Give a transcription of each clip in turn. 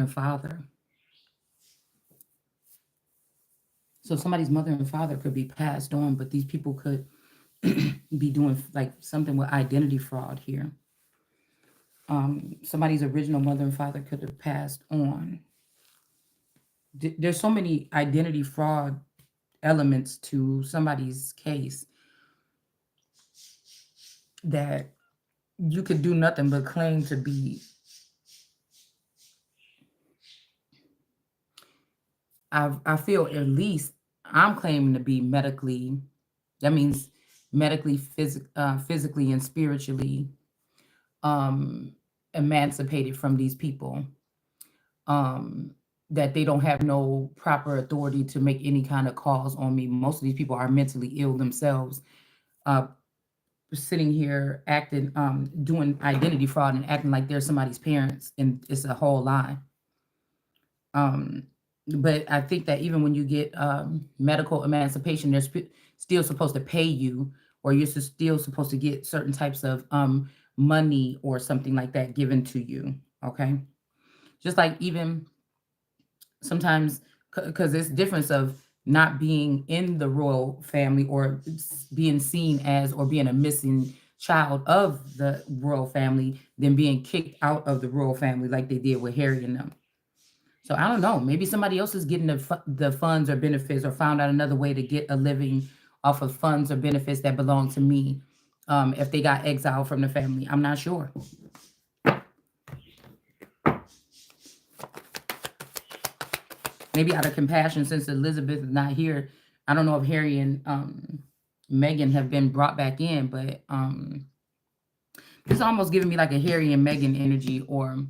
and father. So somebody's mother and father could be passed on, but these people could be doing like something with identity fraud here. Somebody's original mother and father could have passed on. There's so many identity fraud elements to somebody's case that you could do nothing but claim to be. I feel at least I'm claiming to be medically. That means medically, physically, and spiritually um, emancipated from these people. Um, that they don't have no proper authority to make any kind of calls on me. Most of these people are mentally ill themselves. Uh, Sitting here acting, doing identity fraud and acting like they're somebody's parents, and it's a whole lie. Um, but I think that even when you get medical emancipation, they're still supposed to pay you, or you're still supposed to get certain types of money or something like that given to you. Okay, just like even sometimes, because there's difference of not being in the royal family or being seen as or being a missing child of the royal family than being kicked out of the royal family like they did with Harry and them. So I don't know. Maybe somebody else is getting the funds or benefits, or found out another way to get a living off of funds or benefits that belong to me. If they got exiled from the family, I'm not sure. Maybe out of compassion, since Elizabeth is not here. I don't know if Harry and Meghan have been brought back in, but it's almost giving me like a Harry and Meghan energy, or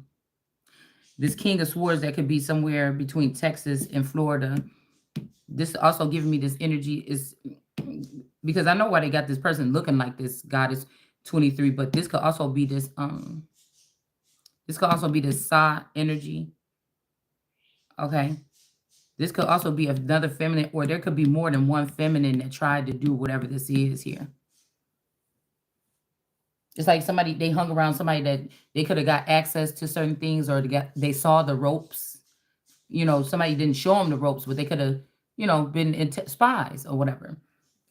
this King of Swords that could be somewhere between Texas and Florida. This also giving me this energy is because I know why they got this person looking like this goddess 23, but this could also be this Sa energy. Okay. This could also be another feminine, or there could be more than one feminine that tried to do whatever this is here. It's like somebody, they hung around somebody that they could have got access to certain things, or they saw the ropes. Somebody didn't show them the ropes, but they could have, been spies or whatever.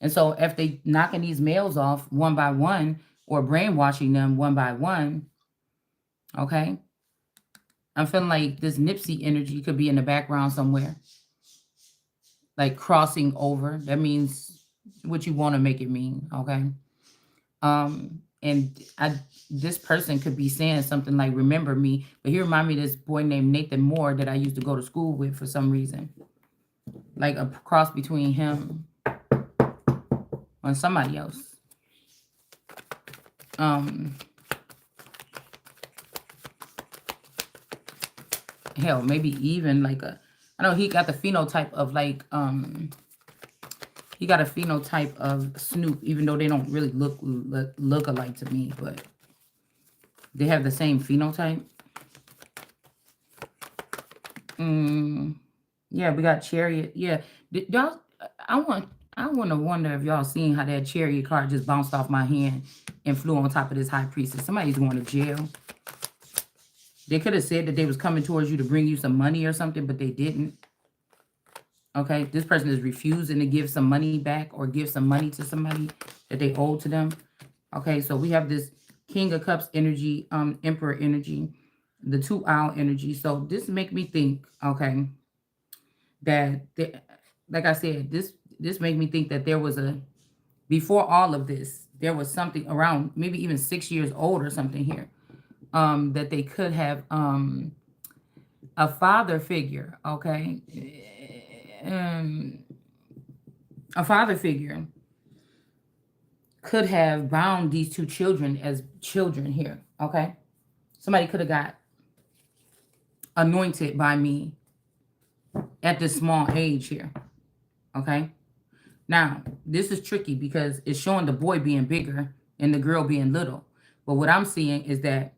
And so if they knocking these males off one by one, or brainwashing them one by one, okay, I'm feeling like this Nipsey energy could be in the background somewhere, like crossing over. That means what you want to make it mean, okay? And this person could be saying something like "remember me," but he remind me of this boy named Nathan Moore that I used to go to school with for some reason, like a cross between him and somebody else. Hell, maybe even like I know he got the phenotype of like he got a phenotype of Snoop, even though they don't really look alike to me, but they have the same phenotype. Yeah, we got Chariot. Yeah, y'all. I want. I want to wonder if y'all seen how that Chariot card just bounced off my hand and flew on top of this high priestess. Somebody's going to jail. They could have said that they was coming towards you to bring you some money or something, but they didn't. Okay, this person is refusing to give some money back or give some money to somebody that they owe to them. Okay, so we have this King of Cups energy, Emperor energy, the 2 owl energy. So this make me think, okay, that like I said, this made me think that there was before all of this, there was something around maybe even 6 years old or something here, that they could have a father figure, okay, a father figure could have bound these two children as children here, okay. Somebody could have got anointed by me at this small age here, okay. Now, this is tricky because it's showing the boy being bigger and the girl being little. But what I'm seeing is that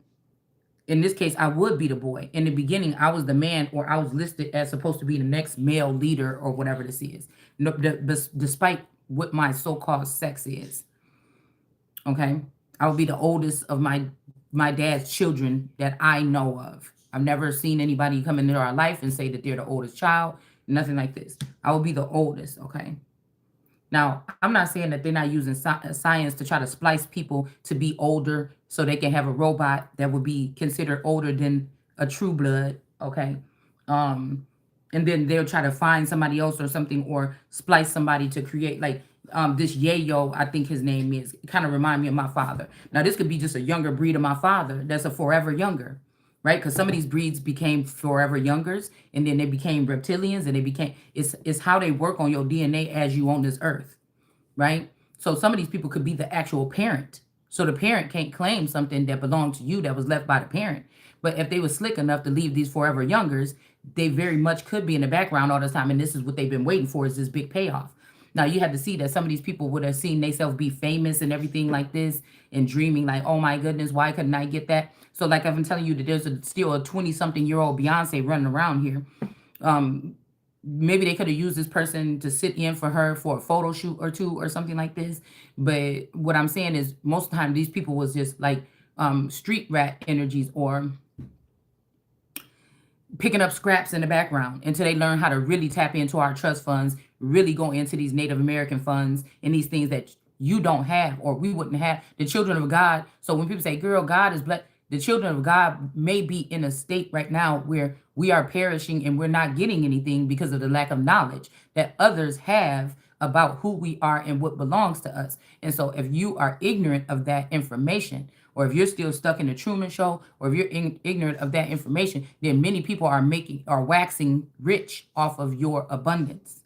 in this case, I would be the boy. In the beginning, I was the man, or I was listed as supposed to be the next male leader or whatever this is, despite what my so-called sex is. Okay? I would be the oldest of my dad's children that I know of. I've never seen anybody come into our life and say that they're the oldest child. Nothing like this. I will be the oldest, okay? Now, I'm not saying that they're not using science to try to splice people to be older so they can have a robot that would be considered older than a true blood, okay? Um, and then they'll try to find somebody else or something or splice somebody to create like this yayo, I think his name is, kind of remind me of my father. Now, this could be just a younger breed of my father that's a forever younger, right? Because some of these breeds became forever youngers, and then they became reptilians, and they became it's how they work on your DNA as you on this earth, right? So some of these people could be the actual parent. So the parent can't claim something that belonged to you that was left by the parent. But if they were slick enough to leave these forever youngers, they very much could be in the background all the time. And this is what they've been waiting for, is this big payoff. Now you had to see that some of these people would have seen themselves be famous and everything like this and dreaming like, oh my goodness, why couldn't I get that? So like I've been telling you that there's still a 20-something-year-old Beyonce running around here. Maybe they could have used this person to sit in for her for a photo shoot or two or something like this. But what I'm saying is most of the time these people was just like street rat energies or picking up scraps in the background until they learn how to really tap into our trust funds, really go into these Native American funds and these things that you don't have or we wouldn't have. The children of God. So when people say, girl, God is blessed, the children of God may be in a state right now where we are perishing and we're not getting anything because of the lack of knowledge that others have about who we are and what belongs to us. And so if you are ignorant of that information, or if you're still stuck in the Truman Show, or if you're ignorant of that information, then many people are waxing rich off of your abundance.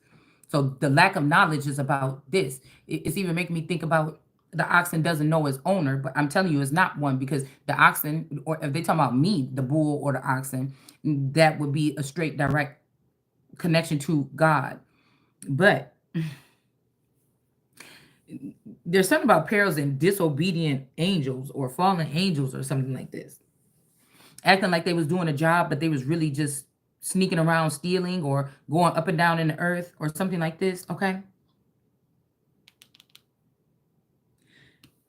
So the lack of knowledge is about this. It's even making me think about the oxen doesn't know its owner, but I'm telling you, it's not one, because the oxen, or if they talk about me, the bull or the oxen, that would be a straight direct connection to God. But there's something about perils and disobedient angels or fallen angels or something like this, acting like they was doing a job, but they was really just sneaking around stealing or going up and down in the earth or something like this, okay?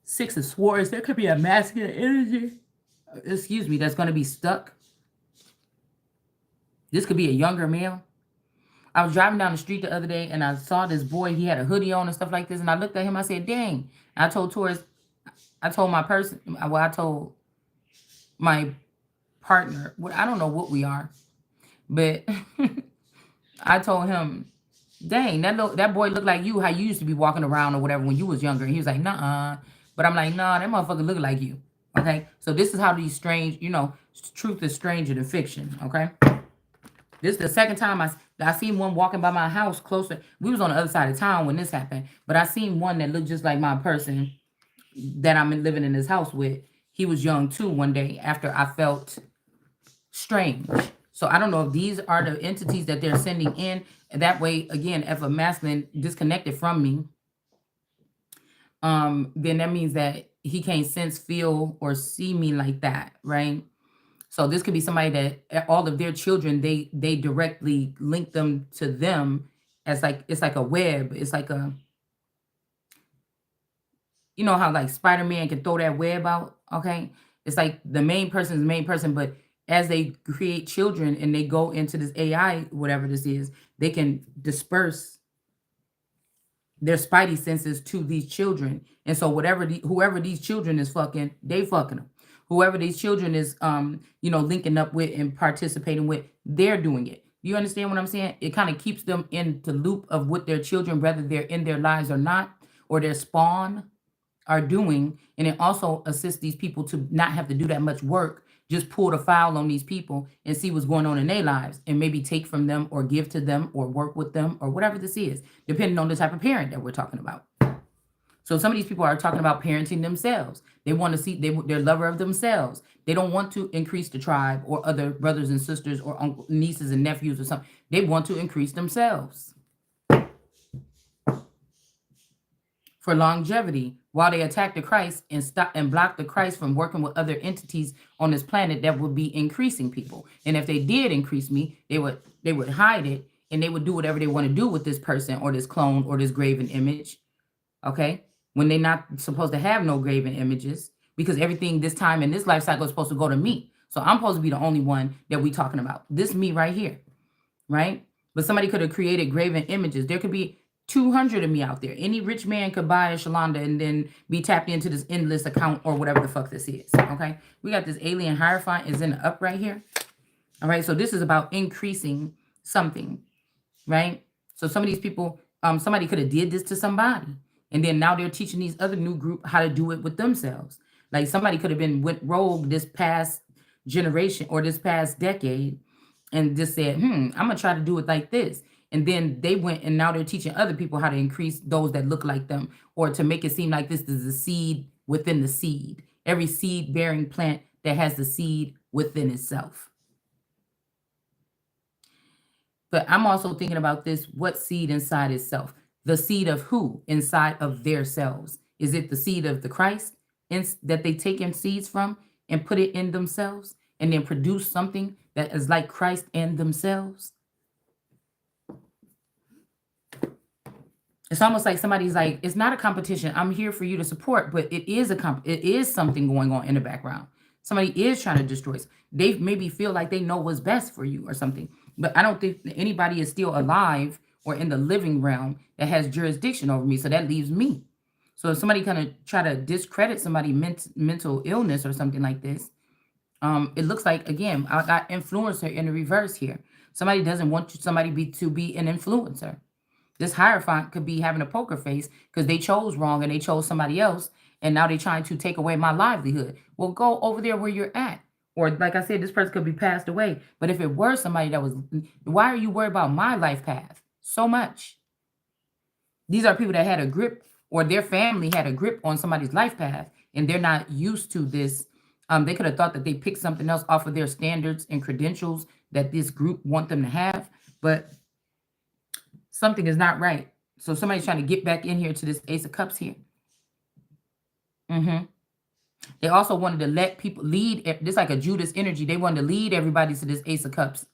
Six of Swords, there could be a masculine energy, excuse me, that's going to be stuck. This could be a younger male. I was driving down the street the other day and I saw this boy, he had a hoodie on and stuff like this. And I looked at him, I said, dang. And I told tourists, I told my person, well, I told my partner, I don't know what we are, but I told him, dang, that boy looked like you, how you used to be walking around or whatever when you was younger. And he was like, nah. But I'm like, nah, that motherfucker look like you. Okay. So this is how these strange, truth is stranger than fiction. Okay. This is the second time I seen one walking by my house closer. We was on the other side of town when this happened, but I seen one that looked just like my person that I'm living in this house with. He was young too one day after I felt strange. So I don't know if these are the entities that they're sending in. That way, again, if a masculine disconnected from me, then that means that he can't sense, feel, or see me like that, right? So this could be somebody that all of their children, they directly link them to them as like, it's like a web. It's like how like Spider-Man can throw that web out, okay? It's like the main person is the main person, but as they create children and they go into this AI, whatever this is, they can disperse their spidey senses to these children. And so whoever these children is fucking, they fucking them. Whoever these children is linking up with and participating with, they're doing it. You understand what I'm saying? It kind of keeps them in the loop of what their children, whether they're in their lives or not, or their spawn are doing. And it also assists these people to not have to do that much work. Just pull the file on these people and see what's going on in their lives and maybe take from them or give to them or work with them or whatever this is, depending on the type of parent that we're talking about. So some of these people are talking about parenting themselves. They want to see, they're lover of themselves. They don't want to increase the tribe or other brothers and sisters or uncle, nieces and nephews or something. They want to increase themselves. For longevity, while they attack the Christ and stop and block the Christ from working with other entities on this planet that would be increasing people. And if they did increase me, they would hide it and they would do whatever they want to do with this person or this clone or this graven image. Okay? When they're not supposed to have no graven images, because everything this time in this life cycle is supposed to go to me. So I'm supposed to be the only one that we talking about. This me right here, right? But somebody could have created graven images. There could be 200 of me out there. Any rich man could buy a Shalonda and then be tapped into this endless account or whatever the fuck this is. Okay. We got this alien hierophant is in the up right here. All right. So this is about increasing something, right? So some of these people, somebody could have did this to somebody. And then now they're teaching these other new group how to do it with themselves. Like somebody could have been went rogue this past generation or this past decade and just said, I'm gonna try to do it like this. And then they went and now they're teaching other people how to increase those that look like them or to make it seem like this is a seed within the seed. Every seed bearing plant that has the seed within itself. But I'm also thinking about this, what seed inside itself? The seed of who inside of their selves? Is it the seed of the Christ that they take in seeds from and put it in themselves and then produce something that is like Christ and themselves? It's almost like somebody's like, it's not a competition. I'm here for you to support, but it is it is something going on in the background. Somebody is trying to destroy us. They maybe feel like they know what's best for you or something. But I don't think anybody is still alive or in the living realm that has jurisdiction over me. So that leaves me. So if somebody kind of try to discredit somebody mental illness or something like this, it looks like, again, I got influencer in the reverse here. Somebody doesn't want somebody to be an influencer. This hierophant could be having a poker face because they chose wrong and they chose somebody else. And now they're trying to take away my livelihood. Well, go over there where you're at. Or like I said, this person could be passed away. But if it were somebody that was, why are you worried about my life path so much? These are people that had a grip or their family had a grip on somebody's life path and they're not used to this. They could have thought that they picked something else off of their standards and credentials that this group want them to have. But something is not right. So somebody's trying to get back in here to this Ace of Cups here. They also wanted to let people lead. This like a Judas energy. They wanted to lead everybody to this Ace of Cups.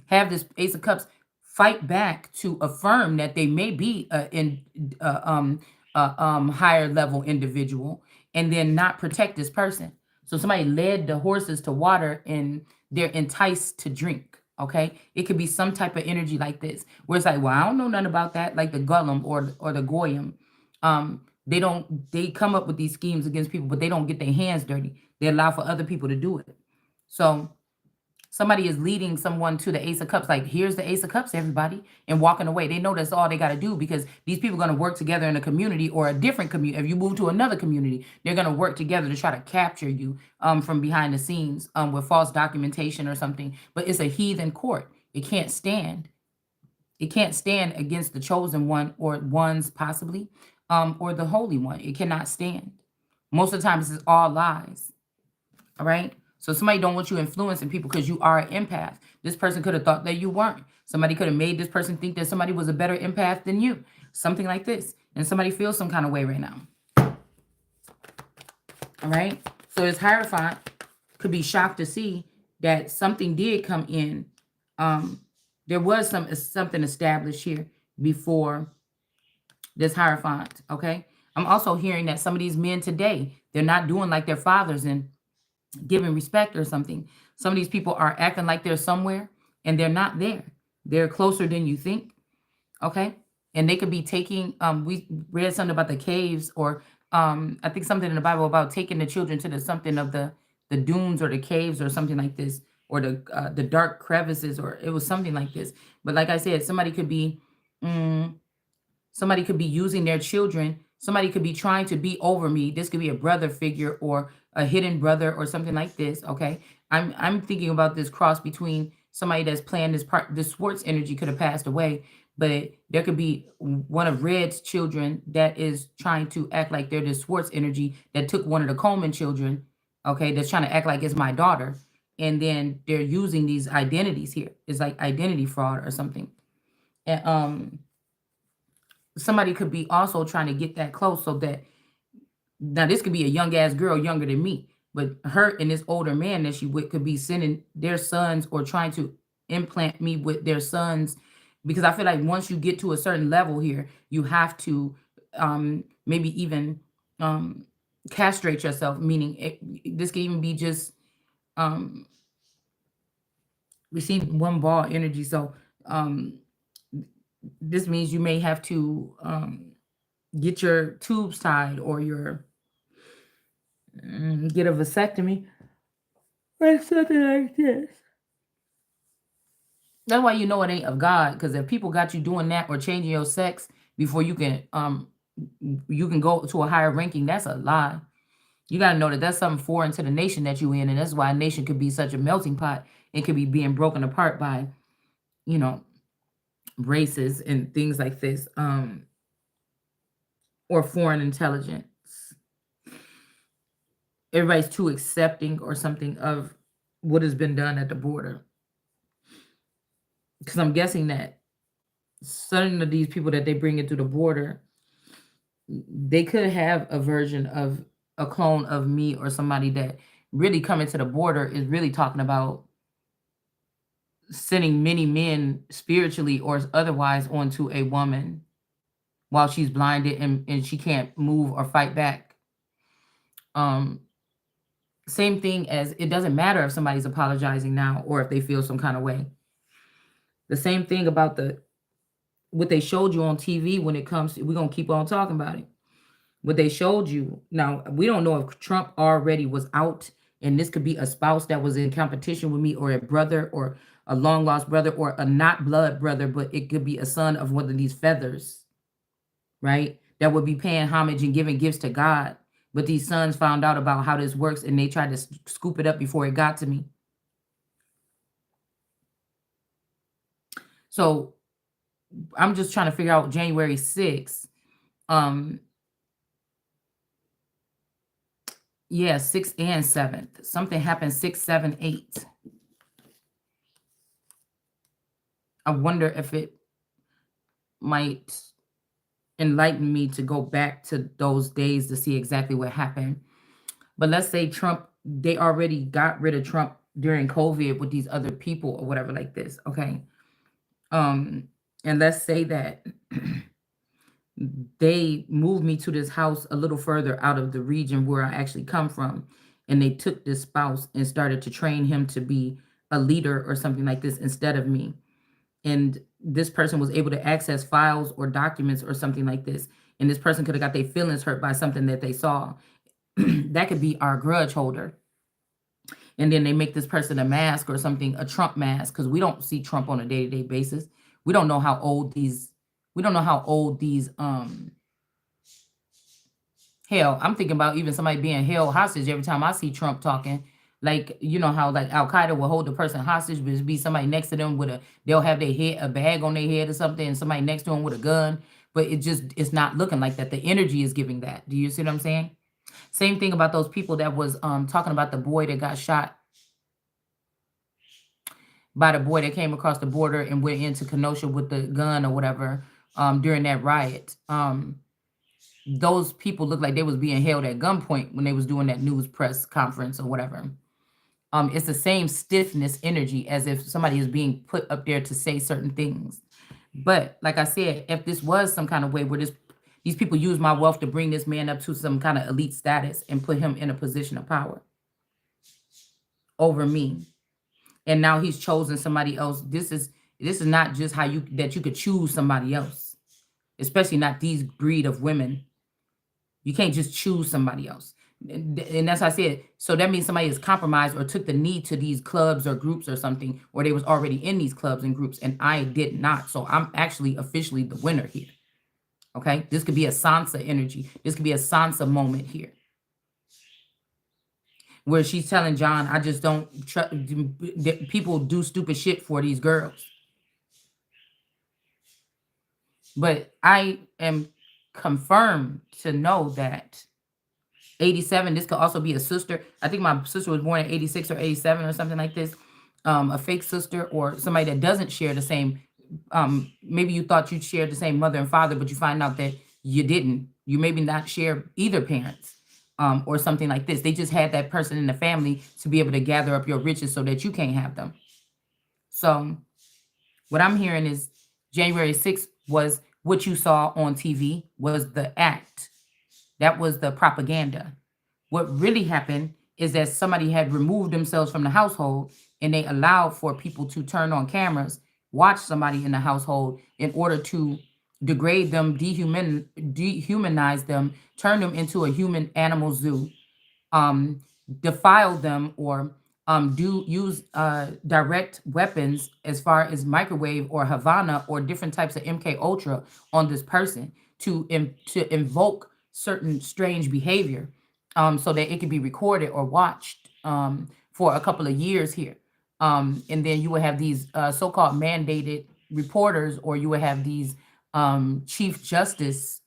Have this Ace of Cups fight back to affirm that they may be higher level individual and then not protect this person. So somebody led the horses to water and they're enticed to drink. Okay, it could be some type of energy like this, where it's like, well, I don't know nothing about that, like the Gollum or the Goyim. They come up with these schemes against people, but they don't get their hands dirty. They allow for other people to do it. So somebody is leading someone to the Ace of Cups, like, here's the Ace of Cups, everybody, and walking away. They know that's all they got to do because these people are going to work together in a community or a different community. If you move to another community, they're going to work together to try to capture you from behind the scenes with false documentation or something. But it's a heathen court. It can't stand. It can't stand against the chosen one or ones possibly or the holy one. It cannot stand. Most of the time, this is all lies. All right. So somebody don't want you influencing people because you are an empath. This person could have thought that you weren't. Somebody could have made this person think that somebody was a better empath than you. Something like this. And somebody feels some kind of way right now. All right. So this Hierophant could be shocked to see that something did come in. There was something established here before this Hierophant. Okay. I'm also hearing that some of these men today, they're not doing like their fathers and giving respect or something. Some of these people are acting like they're somewhere and they're not there. They're closer than you think. Okay. And they could be taking, we read something about the caves or I think something in the Bible about taking the children to the something of the dunes or the caves or something like this, or the dark crevices, or it was something like this. But like I said, somebody could be using their children. Somebody could be trying to be over me. This could be a brother figure or a hidden brother or something like this. Okay. I'm thinking about this cross between somebody that's playing this part. The Swartz energy could have passed away, but there could be one of Red's children that is trying to act like they're the Swartz energy that took one of the Coleman children. Okay. That's trying to act like it's my daughter. And then they're using these identities here. It's like identity fraud or something. And, somebody could be also trying to get that close so that now this could be a young ass girl younger than me, but her and this older man that she with could be sending their sons or trying to implant me with their sons, because I feel like once you get to a certain level here, you have to maybe even castrate yourself, meaning this could even be just Um, we see one ball energy, so um, this means you may have to get your tubes tied or your get a vasectomy or something like this. That's why you know it ain't of God, because if people got you doing that or changing your sex before you can go to a higher ranking, that's a lie. You got to know that that's something foreign to the nation that you in, and that's why a nation could be such a melting pot. It could be being broken apart by, you know, races and things like this, or foreign intelligence. Everybody's too accepting or something of what has been done at the border. Because I'm guessing that certain of these people that they bring into the border, they could have a version of a clone of me or somebody that really coming to the border is really talking about sending many men spiritually or otherwise onto a woman while she's blinded and she can't move or fight back. Um, Same thing as it doesn't matter if somebody's apologizing now or if they feel some kind of way. The same thing about what they showed you on TV when it comes to, we're gonna keep on talking about it. What they showed you. Now, we don't know if Trump already was out, and this could be a spouse that was in competition with me, or a brother, or a long lost brother, or a not blood brother, but it could be a son of one of these feathers, right? That would be paying homage and giving gifts to God. But these sons found out about how this works and they tried to scoop it up before it got to me. So I'm just trying to figure out January 6th. Yeah, 6th and 7th. Something happened 6, 7, 8. I wonder if it might enlighten me to go back to those days to see exactly what happened. But let's say Trump, they already got rid of Trump during COVID with these other people or whatever like this. Okay. And let's say that they moved me to this house a little further out of the region where I actually come from. And they took this spouse and started to train him to be a leader or something like this instead of me. And this person was able to access files or documents or something like this. And this person could have got their feelings hurt by something that they saw. That could be our grudge holder. And then they make this person a mask or something, a Trump mask, because we don't see Trump on a day-to-day basis. We don't know how old these, hell, I'm thinking about even somebody being held hostage every time I see Trump talking. Like, you know how like Al Qaeda will hold the person hostage, but it'd be somebody next to them they'll have a bag on their head or something, and somebody next to them with a gun. But it's not looking like that. The energy is giving that. Do you see what I'm saying? Same thing about those people that was talking about the boy that got shot by the boy that came across the border and went into Kenosha with the gun or whatever during that riot. Those people look like they was being held at gunpoint when they was doing that news press conference or whatever. It's the same stiffness energy as if somebody is being put up there to say certain things. But like I said, if this was some kind of way where these people use my wealth to bring this man up to some kind of elite status and put him in a position of power over me, and now he's chosen somebody else. This is not just how you could choose somebody else, especially not these breed of women. You can't just choose somebody else. And that's what I said. So that means somebody is compromised or took the knee to these clubs or groups or something, or they was already in these clubs and groups, and I did not. So I'm actually officially the winner here. Okay? This could be a Sansa energy. This could be a Sansa moment here, where she's telling John, I just don't trust, people do stupid shit for these girls. But I am confirmed to know that 87, this could also be a sister. I think my sister was born in 86 or 87 or something like this. A fake sister or somebody that doesn't share the same, maybe you thought you shared the same mother and father, but you find out that you didn't. You maybe not share either parents, or something like this. They just had that person in the family to be able to gather up your riches so that you can't have them. So what I'm hearing is January 6th was what you saw on TV was the act. That was the propaganda. What really happened is that somebody had removed themselves from the household and they allowed for people to turn on cameras, watch somebody in the household in order to degrade them, dehumanize them, turn them into a human animal zoo, um, defile them, or do use direct weapons as far as microwave or Havana or different types of MK Ultra on this person to invoke certain strange behavior, so that it can be recorded or watched for a couple of years here. And then you would have these so-called mandated reporters, or you would have these chief justice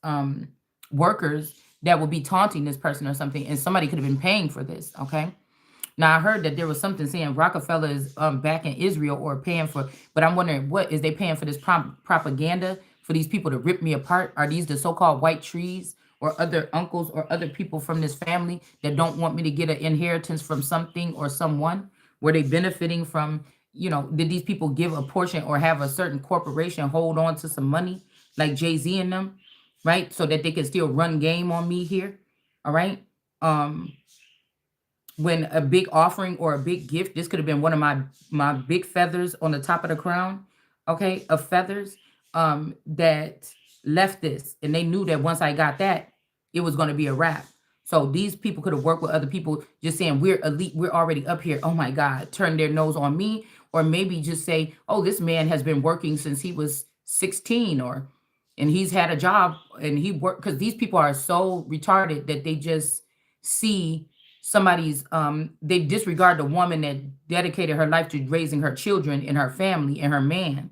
workers that would be taunting this person or something, and somebody could have been paying for this. Okay. Now I heard that there was something saying Rockefeller is back in Israel or paying for, but I'm wondering, what is they paying for this propaganda for these people to rip me apart? Are these the so-called white trees or other uncles or other people from this family that don't want me to get an inheritance from something or someone? Were they benefiting from, did these people give a portion or have a certain corporation hold on to some money like Jay-Z and them, right? So that they can still run game on me here. All right. Um, when a big offering or a big gift, this could have been one of my big feathers on the top of the crown, okay, of feathers, that left this, and they knew that once I got that, it was going to be a wrap. So these people could have worked with other people, just saying we're elite, we're already up here, oh my God, turn their nose on me, or maybe just say, oh, this man has been working since he was 16, or and he's had a job and he worked, because these people are so retarded that they just see somebody's they disregard the woman that dedicated her life to raising her children and her family and her man.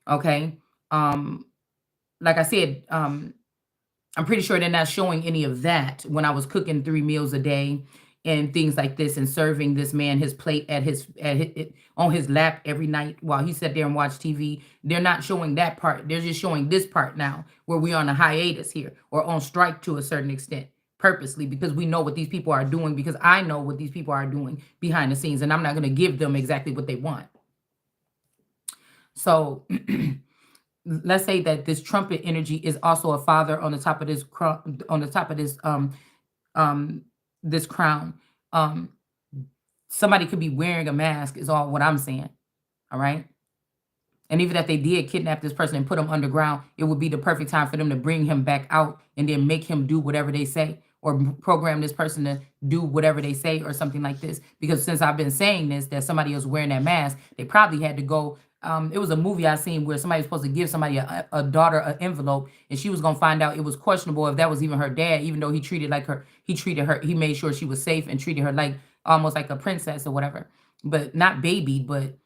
Okay. um like I said, I'm pretty sure they're not showing any of that when I was cooking 3 meals a day and things like this, and serving this man his plate on his lap every night while he sat there and watched TV. They're not showing that part. They're just showing this part now, where we're on a hiatus here or on strike to a certain extent, purposely, because we know what these people are doing, because I know what these people are doing behind the scenes, and I'm not going to give them exactly what they want. So let's say that this trumpet energy is also a father on the top of on the top of um this crown. Um Somebody could be wearing a mask is all what I'm saying. All right. And even if they did kidnap this person and put him underground, it would be the perfect time for them to bring him back out and then make him do whatever they say, or program this person to do whatever they say or something like this. Because since I've been saying this, that somebody was wearing that mask, they probably had to go. It was a movie I seen where somebody was supposed to give somebody a daughter an envelope, and she was gonna find out it was questionable if that was even her dad, even though he treated her, he made sure she was safe and treated her like almost like a princess or whatever, but not baby, but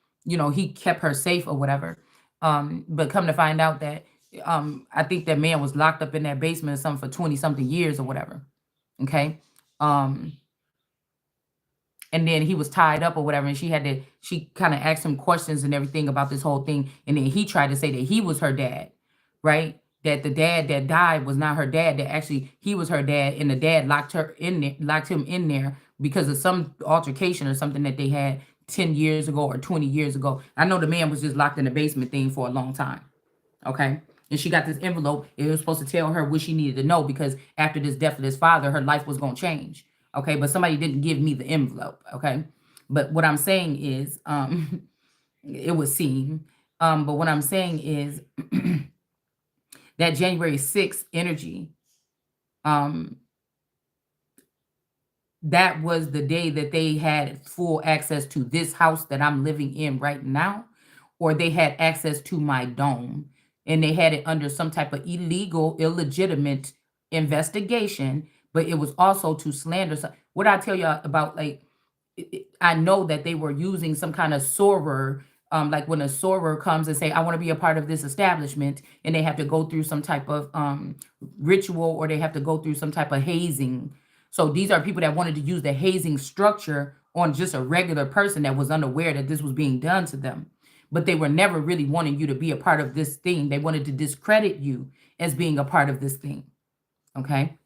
he kept her safe or whatever. But come to find out that I think that man was locked up in that basement or something for 20 something years or whatever. Okay. Um, and then he was tied up or whatever, and she kind of asked him questions and everything about this whole thing, and then he tried to say that he was her dad, right? That the dad that died was not her dad, that actually he was her dad, and the dad locked him in there because of some altercation or something that they had 10 years ago or 20 years ago. I know the man was just locked in the basement thing for a long time. Okay. And she got this envelope. It was supposed to tell her what she needed to know, because after this death of this father, her life was going to change. Okay. But somebody didn't give me the envelope. Okay. But what I'm saying is, it was seen. But what I'm saying is that January 6th energy, um, that was the day that they had full access to this house that I'm living in right now, or they had access to my dome, and they had it under some type of illegal, illegitimate investigation, but it was also to slander. What I tell y'all about, like, I know that they were using some kind of sorer, like when a sorer comes and say, I want to be a part of this establishment, and they have to go through some type of ritual, or they have to go through some type of hazing. So these are people that wanted to use the hazing structure on just a regular person that was unaware that this was being done to them. But they were never really wanting you to be a part of this thing. They wanted to discredit you as being a part of this thing. Okay.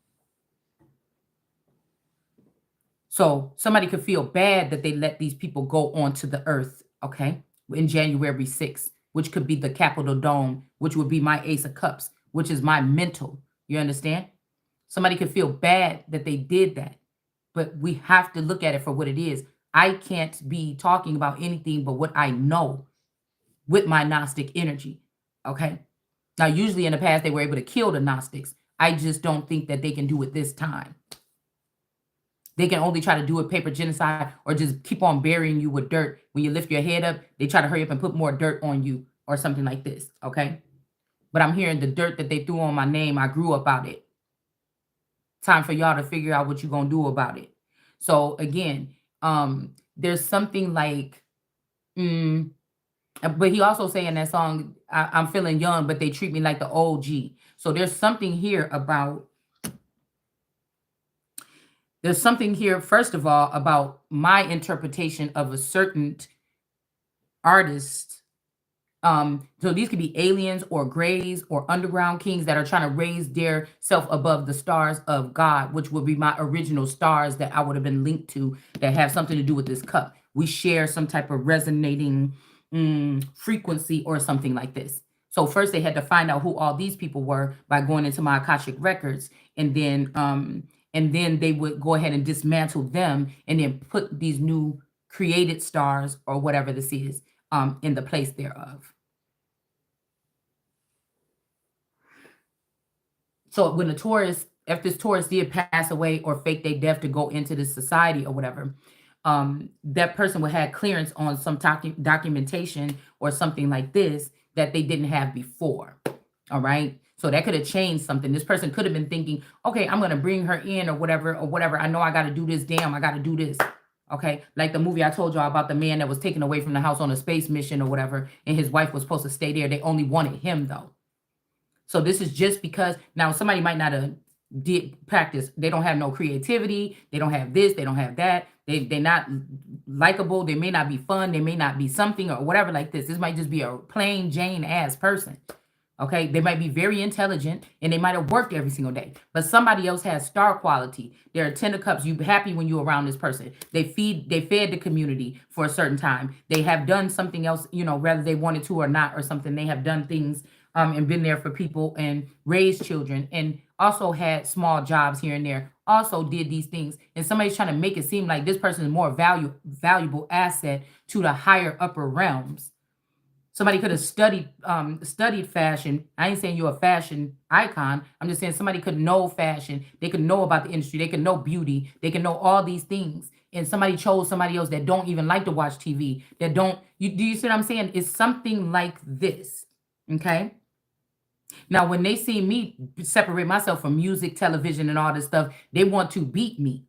So somebody could feel bad that they let these people go onto the earth, okay, in January 6th, which could be the Capitol Dome, which would be my Ace of Cups, which is my mental. You understand? Somebody could feel bad that they did that. but we have to look at it for what it is. I can't be talking about anything but what I know with my Gnostic energy. Okay. Now, usually in the past, they were able to kill the Gnostics. I just don't think that they can do it this time. They can only try to do a paper genocide or just keep on burying you with dirt. When you lift your head up, they try to hurry up and put more dirt on you or something like this. Okay. But I'm hearing the dirt that they threw on my name. I grew up out it. Time for y'all to figure out what you're going to do about it. So again, there's something like, mm, but he also say in that song, I'm feeling young, but they treat me like the OG. So there's something here, first of all, about my interpretation of a certain artist. So these could be aliens or grays or underground kings that are trying to raise their self above the stars of God, which would be my original stars that I would have been linked to that have something to do with this cup. We share some type of resonating frequency or something like this. So first they had to find out who all these people were by going into my Akashic records, and then they would go ahead and dismantle them and then put these new created stars or whatever this is in the place thereof. So when a tourist, if this tourist did pass away or fake their death to go into this society or whatever, that person would have clearance on some documentation or something like this that they didn't have before. All right. So that could have changed something. This person could have been thinking, okay, I'm going to bring her in or whatever, or whatever. I know I got to do this. Damn, I got to do this. Okay. Like the movie I told y'all about the man that was taken away from the house on a space mission or whatever, and his wife was supposed to stay there. They only wanted him though. So this is just because now somebody might not have did practice. They don't have no creativity. They don't have this. They don't have that. They're not likable. They may not be fun. They may not be something or whatever like this. This might just be a plain Jane ass person. Okay, they might be very intelligent and they might have worked every single day, but somebody else has star quality. They're a 10 of cups. You happy when you're around this person. They fed the community for a certain time. They have done something else, whether they wanted to or not or something. They have done things and been there for people and raised children and also had small jobs here and there. Also did these things, and somebody's trying to make it seem like this person is more valuable asset to the higher upper realms. Somebody could have studied fashion. I ain't saying you're a fashion icon. I'm just saying somebody could know fashion. They could know about the industry. They could know beauty. They could know all these things. And somebody chose somebody else that don't even like to watch TV. That don't. Do you see what I'm saying? It's something like this. Okay. Now, when they see me separate myself from music, television, and all this stuff, they want to beat me.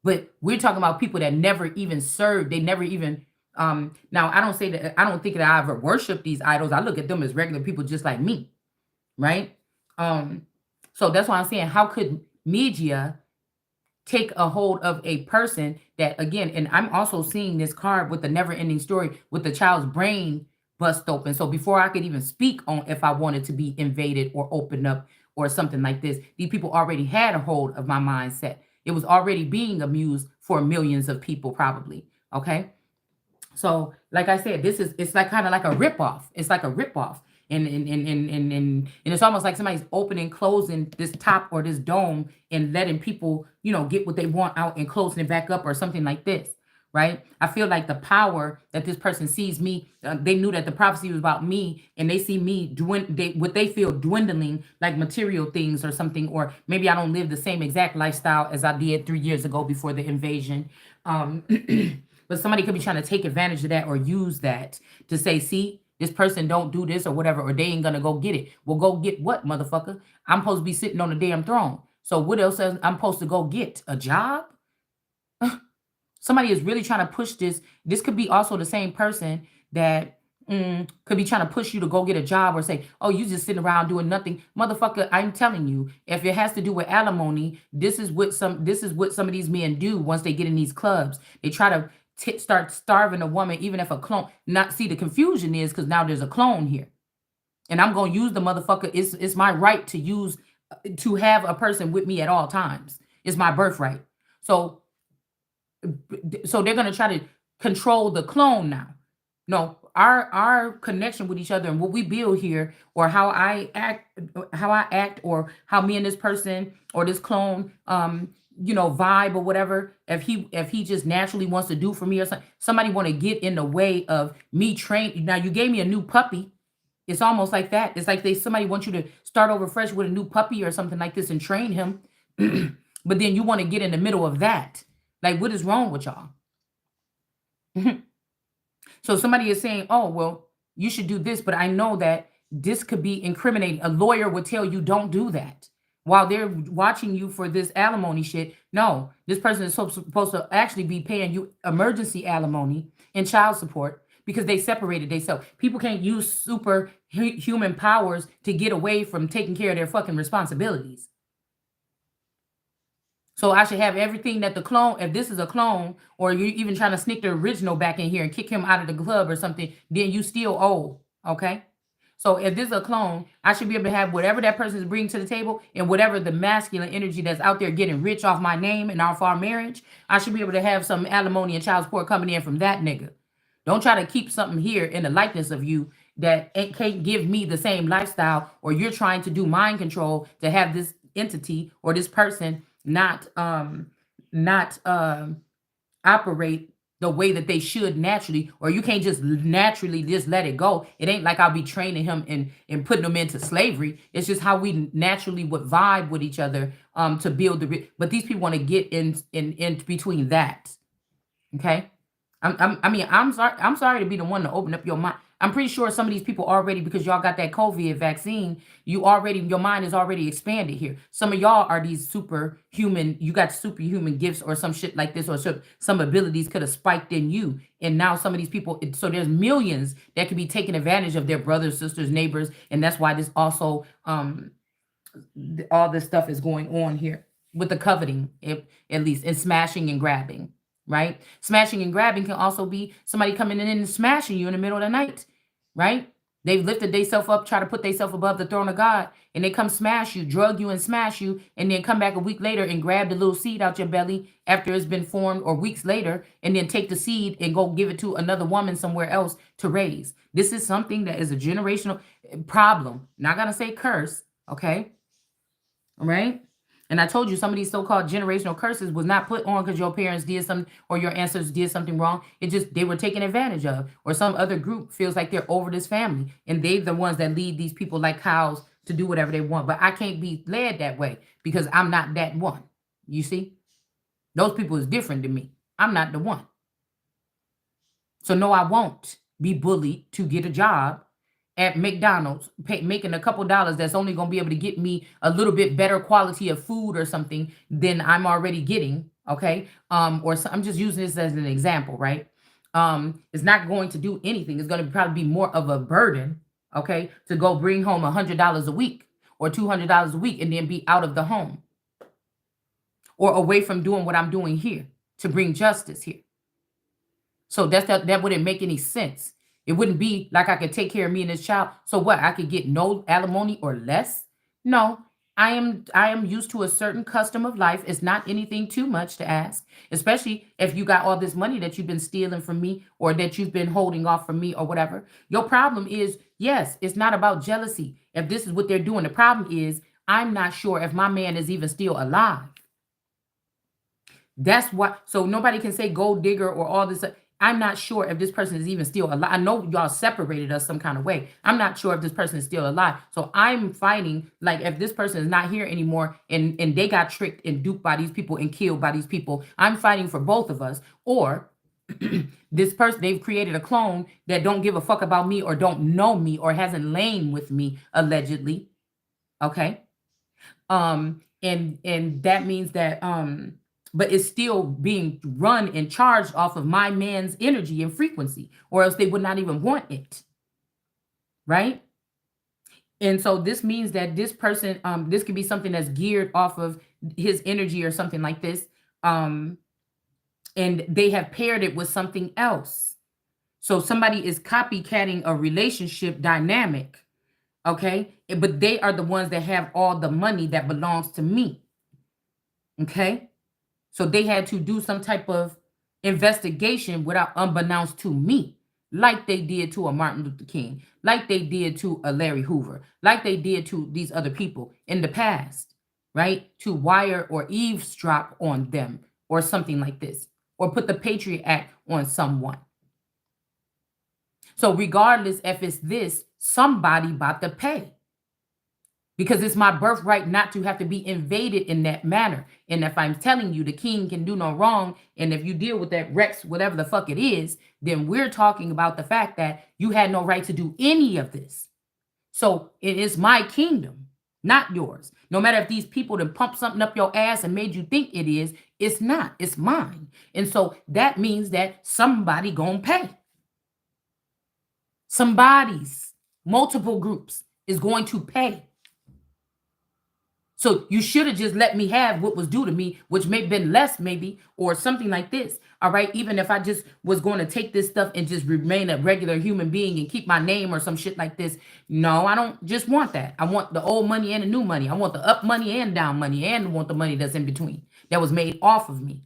But we're talking about people that never even served. They never even now I don't say that I don't think that I ever worship these idols. I look at them as regular people just like me, right? Um, so that's why I'm saying, how could media take a hold of a person that, again, and I'm also seeing this card with the never ending story with the child's brain bust open. So before I could even speak on if I wanted to be invaded or opened up or something like this, these people already had a hold of my mindset. It was already being abused for millions of people, probably. Okay. So, like I said, it's like kind of like a ripoff. It's like a ripoff. And it's almost like somebody's opening, closing this top or this dome and letting people, get what they want out and closing it back up or something like this. Right. I feel like the power that this person sees me, they knew that the prophecy was about me and they see me what they feel dwindling like material things or something, or maybe I don't live the same exact lifestyle as I did 3 years ago before the invasion. But somebody could be trying to take advantage of that or use that to say, see, this person don't do this or whatever, or they ain't gonna go get it. Well, go get what, motherfucker? I'm supposed to be sitting on the damn throne. So what else I'm supposed to go get? A job? Somebody is really trying to push this. This could be also the same person that could be trying to push you to go get a job or say, oh, you just sitting around doing nothing. Motherfucker, I'm telling you, if it has to do with alimony, this is what some of these men do once they get in these clubs. They try to start starving a woman, even if a clone. Not see the confusion is because now there's a clone here, and I'm gonna use the motherfucker. It's my right to use to have a person with me at all times. It's my birthright. So they're gonna try to control the clone now. No, our connection with each other and what we build here, or how I act, or how me and this person or this clone vibe or whatever, if he just naturally wants to do for me or something, somebody want to get in the way of me train. Now you gave me a new puppy. It's almost like that. It's like somebody wants you to start over fresh with a new puppy or something like this and train him. But then you want to get in the middle of that. Like, what is wrong with y'all? So somebody is saying, oh, well, you should do this, but I know that this could be incriminating. A lawyer would tell you, don't do that. While they're watching you for this alimony shit, no, this person is supposed to actually be paying you emergency alimony and child support because they separated themselves. People can't use human powers to get away from taking care of their fucking responsibilities. So I should have everything that the clone, if this is a clone, or you're even trying to sneak the original back in here and kick him out of the club or something, then you still owe, okay? So if this is a clone, I should be able to have whatever that person is bringing to the table and whatever the masculine energy that's out there getting rich off my name and off our marriage, I should be able to have some alimony and child support coming in from that nigga. Don't try to keep something here in the likeness of you that can't give me the same lifestyle, or you're trying to do mind control to have this entity or this person not operate the way that they should naturally, or you can't just naturally just let it go. It ain't like I'll be training him and putting him into slavery. It's just how we naturally would vibe with each other to build but these people want to get in between that. Okay. I'm sorry to be the one to open up your mind. I'm pretty sure some of these people already, because y'all got that COVID vaccine, your mind is already expanded here. Some of y'all are these superhuman, you got superhuman gifts or some shit like this, or some abilities could have spiked in you. And now some of these people, so there's millions that could be taking advantage of their brothers, sisters, neighbors. And that's why this also, all this stuff is going on here with the coveting, at least, and smashing and grabbing. Right? Smashing and grabbing can also be somebody coming in and smashing you in the middle of the night, right? They've lifted themselves up, try to put themselves above the throne of God, and they come smash you, drug you and smash you, and then come back a week later and grab the little seed out your belly after it's been formed, or weeks later, and then take the seed and go give it to another woman somewhere else to raise. This is something that is a generational problem. Not gonna say curse, okay? All right? And I told you some of these so-called generational curses was not put on because your parents did something or your ancestors did something wrong. It just they were taken advantage of, or some other group feels like they're over this family and they're the ones that lead these people like cows to do whatever they want. But I can't be led that way because I'm not that one. You see? Those people is different than me. I'm not the one. So no, I won't be bullied to get a job at McDonald's, making a couple dollars that's only going to be able to get me a little bit better quality of food or something than I'm already getting, okay? I'm just using this as an example, right? It's not going to do anything. It's going to probably be more of a burden, okay, to go bring home $100 a week or $200 a week and then be out of the home or away from doing what I'm doing here to bring justice here. So that wouldn't make any sense. It wouldn't be like I could take care of me and this child. So what? I could get no alimony or less? No, I am used to a certain custom of life. It's not anything too much to ask, especially if you got all this money that you've been stealing from me or that you've been holding off from me or whatever. Your problem is, yes, it's not about jealousy. If this is what they're doing, the problem is I'm not sure if my man is even still alive. That's what, so nobody can say gold digger or all this. I'm not sure if this person is even still alive. I know y'all separated us some kind of way. I'm not sure if this person is still alive. So I'm fighting, like, if this person is not here anymore and they got tricked and duped by these people and killed by these people, I'm fighting for both of us. Or this person, they've created a clone that don't give a fuck about me or don't know me or hasn't lain with me, allegedly. Okay. And that means that but it's still being run and charged off of my man's energy and frequency, or else they would not even want it. Right? And so this means that this person, this could be something that's geared off of his energy or something like this. And they have paired it with something else. So somebody is copycatting a relationship dynamic. Okay? But they are the ones that have all the money that belongs to me. Okay? So they had to do some type of investigation without unbeknownst to me, like they did to a Martin Luther King, like they did to a Larry Hoover, like they did to these other people in the past. right? To wire or eavesdrop on them or something like this, or put the Patriot Act on someone. So regardless if it's this, somebody about to pay. Because it's my birthright not to have to be invaded in that manner. And if I'm telling you the king can do no wrong, and if you deal with that Rex, whatever the fuck it is, then we're talking about the fact that you had no right to do any of this. So it is my kingdom, not yours. No matter if these people done pump something up your ass and made you think it is, it's not. It's mine. And so that means that somebody gonna pay. Somebody's, multiple groups is going to pay. So you should have just let me have what was due to me, which may have been less maybe, or something like this. All right. Even if I just was going to take this stuff and just remain a regular human being and keep my name or some shit like this. No, I don't just want that. I want the old money and the new money. I want the up money and down money, and I want the money that's in between that was made off of me.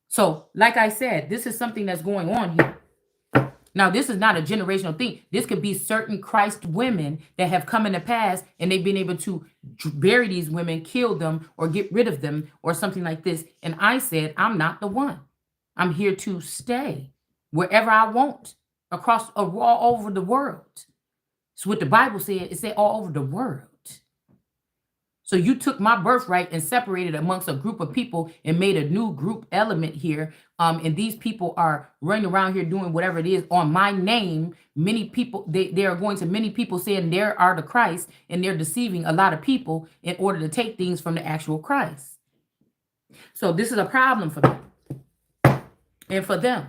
So like I said, this is something that's going on here. Now, this is not a generational thing. This could be certain Christ women that have come in the past and they've been able to bury these women, kill them, or get rid of them, or something like this. And I said, I'm not the one. I'm here to stay wherever I want, across all over the world. So what the Bible said, it said all over the world. So you took my birthright and separated amongst a group of people and made a new group element here. And these people are running around here doing whatever it is on my name. Many people, they are going to many people saying they are the Christ, and they're deceiving a lot of people in order to take things from the actual Christ. So this is a problem for them and for them.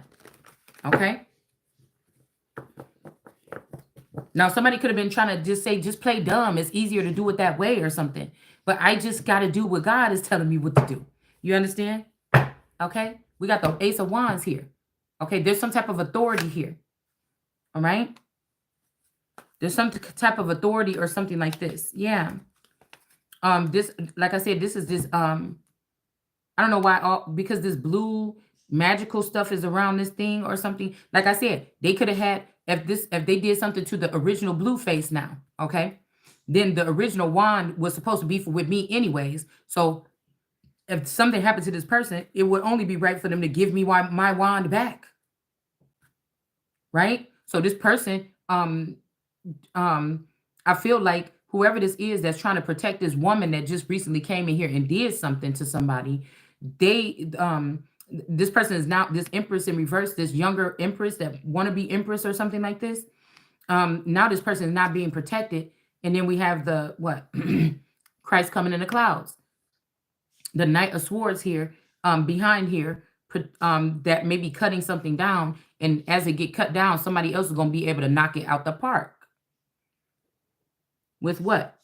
Okay. Now, somebody could have been trying to just say, just play dumb. It's easier to do it that way or something. But I just got to do what God is telling me what to do. You understand? Okay. We got the Ace of Wands here. Okay. There's some type of authority here. All right. There's some type of authority or something like this. Yeah. This, like I said, this is this, I don't know why, because this blue magical stuff is around this thing or something. Like I said, they could have had, if they did something to the original blue face now, okay, then the original wand was supposed to be with me anyways. So if something happened to this person, it would only be right for them to give me my wand back. Right? So this person, I feel like whoever this is that's trying to protect this woman that just recently came in here and did something to somebody, this person is now this Empress in reverse, this younger Empress that want to be Empress or something like this. Now this person is not being protected. And then we have the, what? Christ coming in the clouds. The Knight of Swords here, behind here, that may be cutting something down. And as it get cut down, somebody else is going to be able to knock it out the park. With what?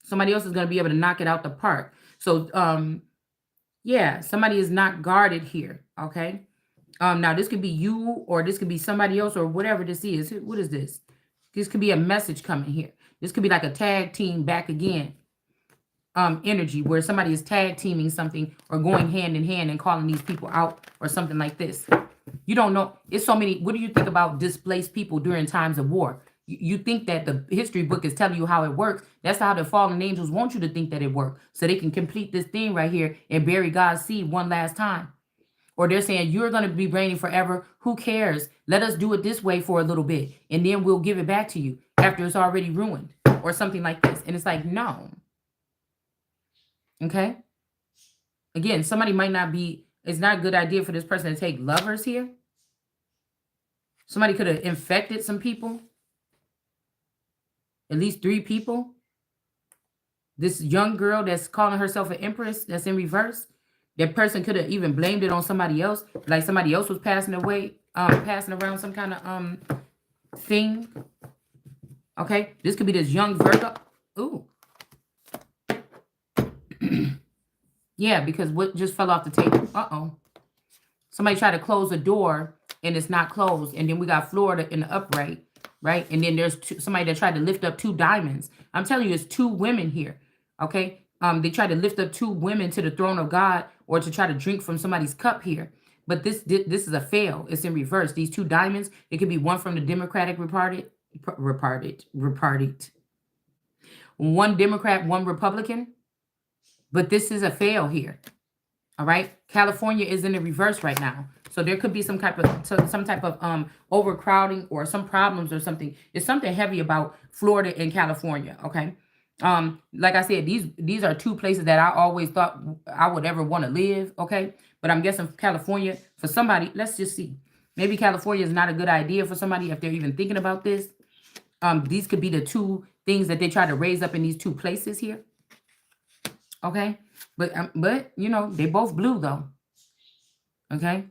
Somebody else is going to be able to knock it out the park. So, yeah, somebody is not guarded here, okay? Now, this could be you, or this could be somebody else, or whatever this is. What is this? This could be a message coming here. This could be like a tag team back again energy, where somebody is tag teaming something or going hand in hand and calling these people out or something like this. You don't know. It's so many. What do you think about displaced people during times of war? You think that the history book is telling you how it works. That's how the fallen angels want you to think that it works, so they can complete this thing right here and bury God's seed one last time. Or they're saying, you're going to be reigning forever. Who cares? Let us do it this way for a little bit, and then we'll give it back to you after it's already ruined, or something like this. And it's like, no. Okay. Again, somebody might not be, it's not a good idea for this person to take lovers here. Somebody could have infected some people. At least 3 people. This young girl that's calling herself an Empress, that's in reverse. That person could have even blamed it on somebody else. Like somebody else was passing around some kind of thing. Okay. This could be this young Virgo. Ooh. Yeah, because what just fell off the table? Uh-oh. Somebody tried to close a door and it's not closed. And then we got Florida in the upright, right? And then there's somebody that tried to lift up 2 diamonds. I'm telling you, it's 2 women here, okay? They tried to lift up 2 women to the throne of God, or to try to drink from somebody's cup here. But this is a fail. It's in reverse. These 2 diamonds, it could be one from the Democratic Party, one Democrat, one Republican, but this is a fail here. All right. California is in the reverse right now. So there could be some type of overcrowding or some problems or something. It's something heavy about Florida and California. Okay. Like I said, these are two places that I always thought I would ever want to live. Okay. But I'm guessing California for somebody, let's just see. Maybe California is not a good idea for somebody if they're even thinking about this. These could be the two things that they try to raise up in these two places here. Okay. But you know, they both blue though. Okay.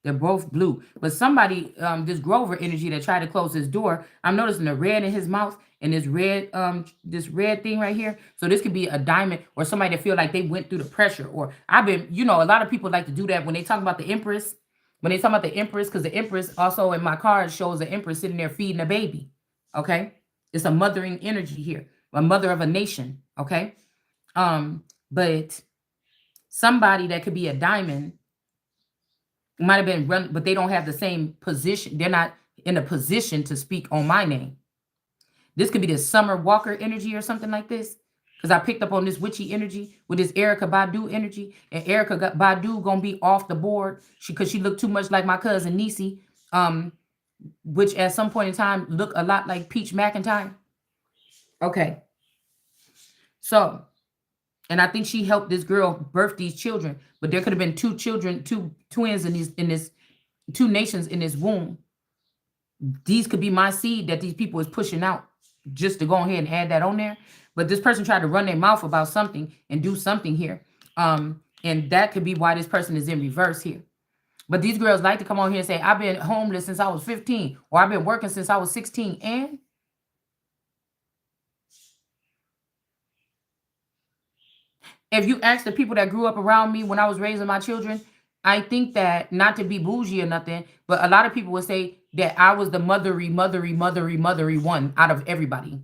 They're both blue. But somebody, this Grover energy that tried to close his door, I'm noticing the red in his mouth and this red thing right here. So this could be a diamond or somebody that feel like they went through the pressure. Or I've been, you know, a lot of people like to do that when they talk about the Empress. When they talk about the Empress, because the Empress also in my card shows the Empress sitting there feeding a baby. Okay. It's a mothering energy here. A mother of a nation. Okay. But somebody that could be a diamond might have been run, but they don't have the same position. They're not in a position to speak on my name. This could be the Summer Walker energy or something like this. Because I picked up on this witchy energy with this Erica Badu energy. And Erica Badu gonna be off the board. Because she looked too much like my cousin Niecy. Which at some point in time looked a lot like Peach McIntyre. Okay. So, and I think she helped this girl birth these children. But there could have been two children, two twins in this two nations in this womb. These could be my seed that these people is pushing out, just to go ahead and add that on there. But this person tried to run their mouth about something and do something here. And that could be why this person is in reverse here. But these girls like to come on here and say, I've been homeless since I was 15, or I've been working since I was 16. And if you ask the people that grew up around me when I was raising my children, I think that, not to be bougie or nothing, but a lot of people would say that I was the mothery one out of everybody.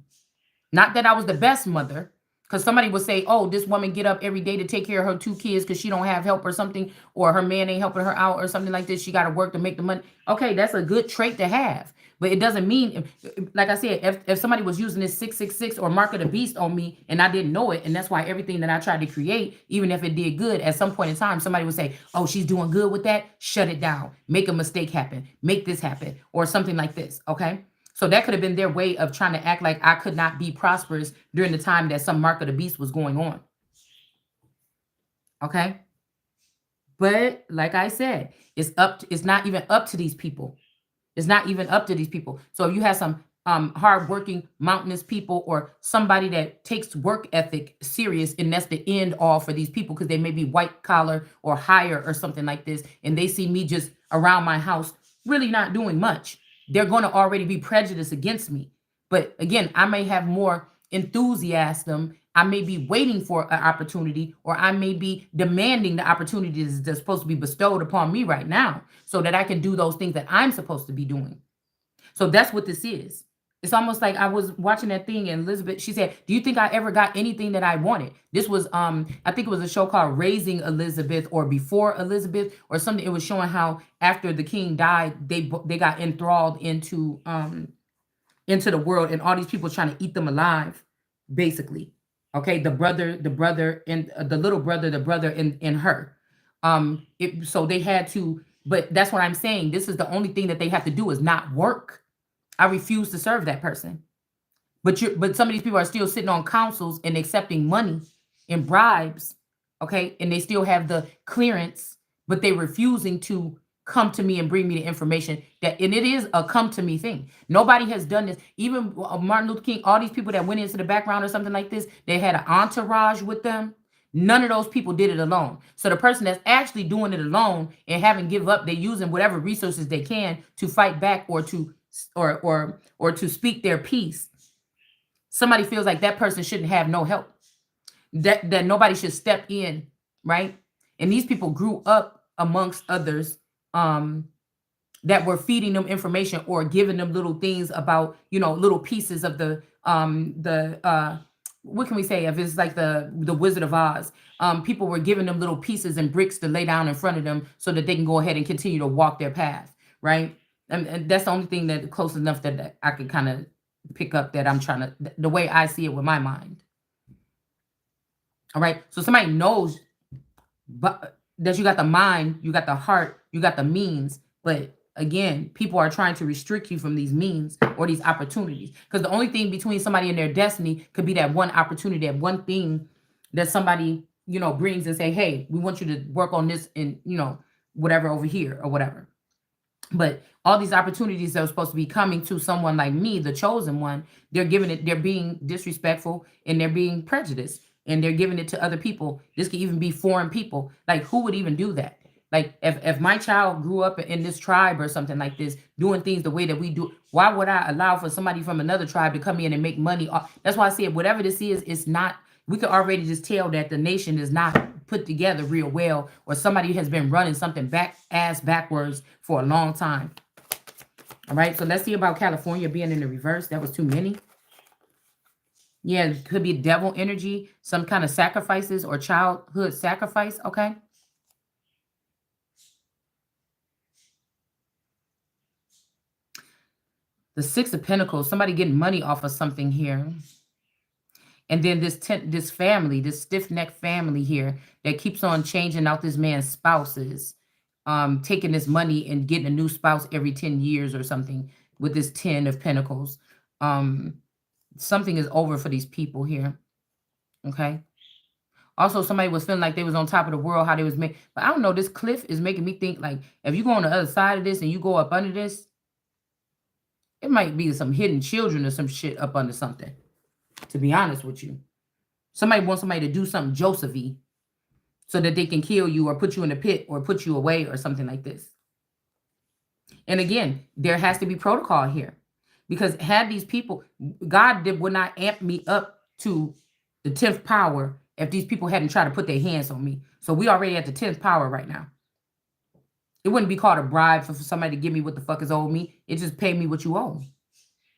Not that I was the best mother, because somebody would say, oh, this woman get up every day to take care of her two kids because she don't have help or something, or her man ain't helping her out or something like this. She got to work to make the money. Okay, that's a good trait to have. But it doesn't mean, like I said, if somebody was using this 666 or mark of the beast on me and I didn't know it, and that's why everything that I tried to create, even if it did good, at some point in time, somebody would say, oh, she's doing good with that. Shut it down. Make a mistake happen. Make this happen. Or something like this. Okay. So that could have been their way of trying to act like I could not be prosperous during the time that some mark of the beast was going on. Okay. But like I said, it's not even up to these people. It's not even up to these people. So if you have some hardworking, mountainous people, or somebody that takes work ethic serious, and that's the end all for these people, because they may be white collar or higher or something like this, and they see me just around my house really not doing much, they're going to already be prejudiced against me. But again, I may have more enthusiasm. I may be waiting for an opportunity, or I may be demanding the opportunities that's supposed to be bestowed upon me right now, so that I can do those things that I'm supposed to be doing. So that's what this is. It's almost like I was watching that thing, and Elizabeth, she said, do you think I ever got anything that I wanted? This was, I think it was a show called Raising Elizabeth, or Before Elizabeth, or something. It was showing how after the king died, they got enthralled into the world, and all these people trying to eat them alive, basically. Okay, the brother, and the little brother, the brother, and her. So they had to, but that's what I'm saying. This is the only thing that they have to do, is not work. I refuse to serve that person. But some of these people are still sitting on councils and accepting money and bribes, okay? And they still have the clearance, but they're refusing to come to me and bring me the information and it is a come to me thing. Nobody has done this. Even Martin Luther King, all these people that went into the background or something like this, they had an entourage with them. None of those people did it alone. So the person that's actually doing it alone and haven't give up, they're using whatever resources they can to fight back, or to speak their piece. Somebody feels like that person shouldn't have no help. That nobody should step in, right? And these people grew up amongst others that were feeding them information or giving them little things about, little pieces of the what can we say, if it's like the Wizard of Oz. People were giving them little pieces and bricks to lay down in front of them so that they can go ahead and continue to walk their path, right? And that's the only thing that close enough that I could kind of pick up that I'm trying to, the way I see it with my mind. All right. So somebody knows, but that you got the mind, you got the heart, you got the means. But again, people are trying to restrict you from these means or these opportunities. Because the only thing between somebody and their destiny could be that one opportunity, that one thing that somebody, brings and say, hey, we want you to work on this and, whatever over here or whatever. But all these opportunities that are supposed to be coming to someone like me, the chosen one, they're being disrespectful and they're being prejudiced and they're giving it to other people. This could even be foreign people. Like, who would even do that? Like, if my child grew up in this tribe or something like this, doing things the way that we do, why would I allow for somebody from another tribe to come in and make money? That's why I said, whatever this is, it's not, we could already just tell that the nation is not put together real well, or somebody has been running something backwards for a long time. All right, so let's see about California being in the reverse. That was too many. Yeah, it could be devil energy, some kind of sacrifices or childhood sacrifice. Okay. The Six of Pentacles, somebody getting money off of something here. And then this family, this stiff-necked family here that keeps on changing out this man's spouses, taking this money and getting a new spouse every 10 years or something with this 10 of Pentacles. Something is over for these people here. Okay. Also, somebody was feeling like they was on top of the world, how they was made. But I don't know, this cliff is making me think like, if you go on the other side of this and you go up under this, it might be some hidden children or some shit up under something. To be honest with you, somebody wants somebody to do something Joseph-y so that they can kill you or put you in a pit or put you away or something like this. And again, there has to be protocol here, because had these people, God would not amp me up to the 10th power if these people hadn't tried to put their hands on me. So we already at the 10th power right now. It wouldn't be called a bribe for somebody to give me what the fuck is owed me. It just pay me what you owe me.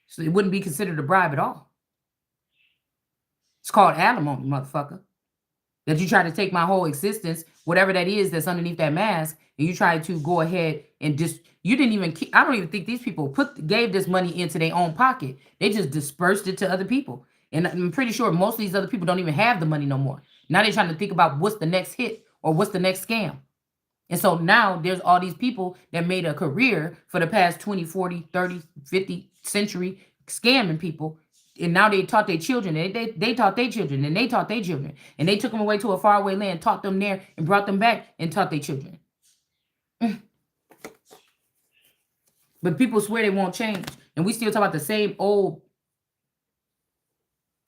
So it wouldn't be considered a bribe at all. It's called alimony, motherfucker. That you try to take my whole existence, whatever that is that's underneath that mask, and you try to go ahead and you didn't even, I don't even think these people gave this money into their own pocket. They just dispersed it to other people. And I'm pretty sure most of these other people don't even have the money no more. Now they're trying to think about what's the next hit or what's the next scam. And so now there's all these people that made a career for the past 20, 40, 30, 50 century scamming people. And now they taught their children, and they taught their children, and they taught their children. And they took them away to a faraway land, taught them there, and brought them back and taught their children. But people swear they won't change. And we still talk about the same old,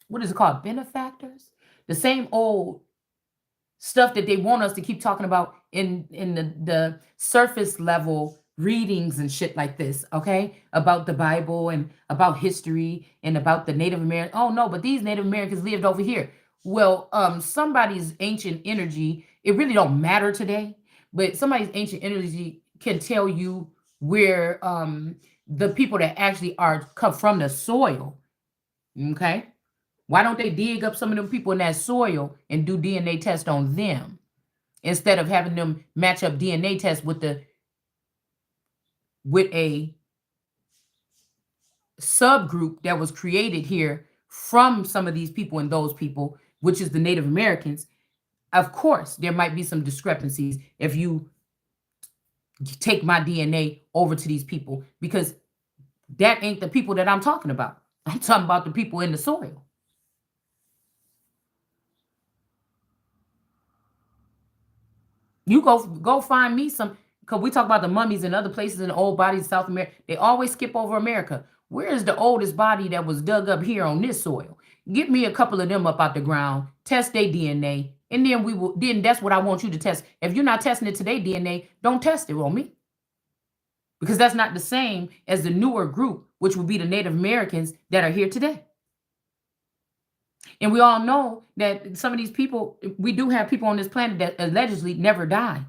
what is it called? Benefactors? The same old stuff that they want us to keep talking about in the surface level readings and shit like this, okay? About the Bible and about history and about the Native Americans. Oh no, but these Native Americans lived over here. Well, somebody's ancient energy, it really don't matter today, but somebody's ancient energy can tell you where the people that actually come from the soil, okay? Why don't they dig up some of them people in that soil and do DNA tests on them instead of having them match up DNA tests with a subgroup that was created here from some of these people and those people, which is the Native Americans? Of course, there might be some discrepancies if you take my DNA over to these people, because that ain't the people that I'm talking about. I'm talking about the people in the soil. You go find me some, because we talk about the mummies and other places in the old bodies in South America. They always skip over America. Where is the oldest body that was dug up here on this soil? Get me a couple of them up out the ground, test their DNA, and then that's what I want you to test. If you're not testing it to their DNA, don't test it on me. Because that's not the same as the newer group, which would be the Native Americans that are here today. And we all know that some of these people, we do have people on this planet that allegedly never die.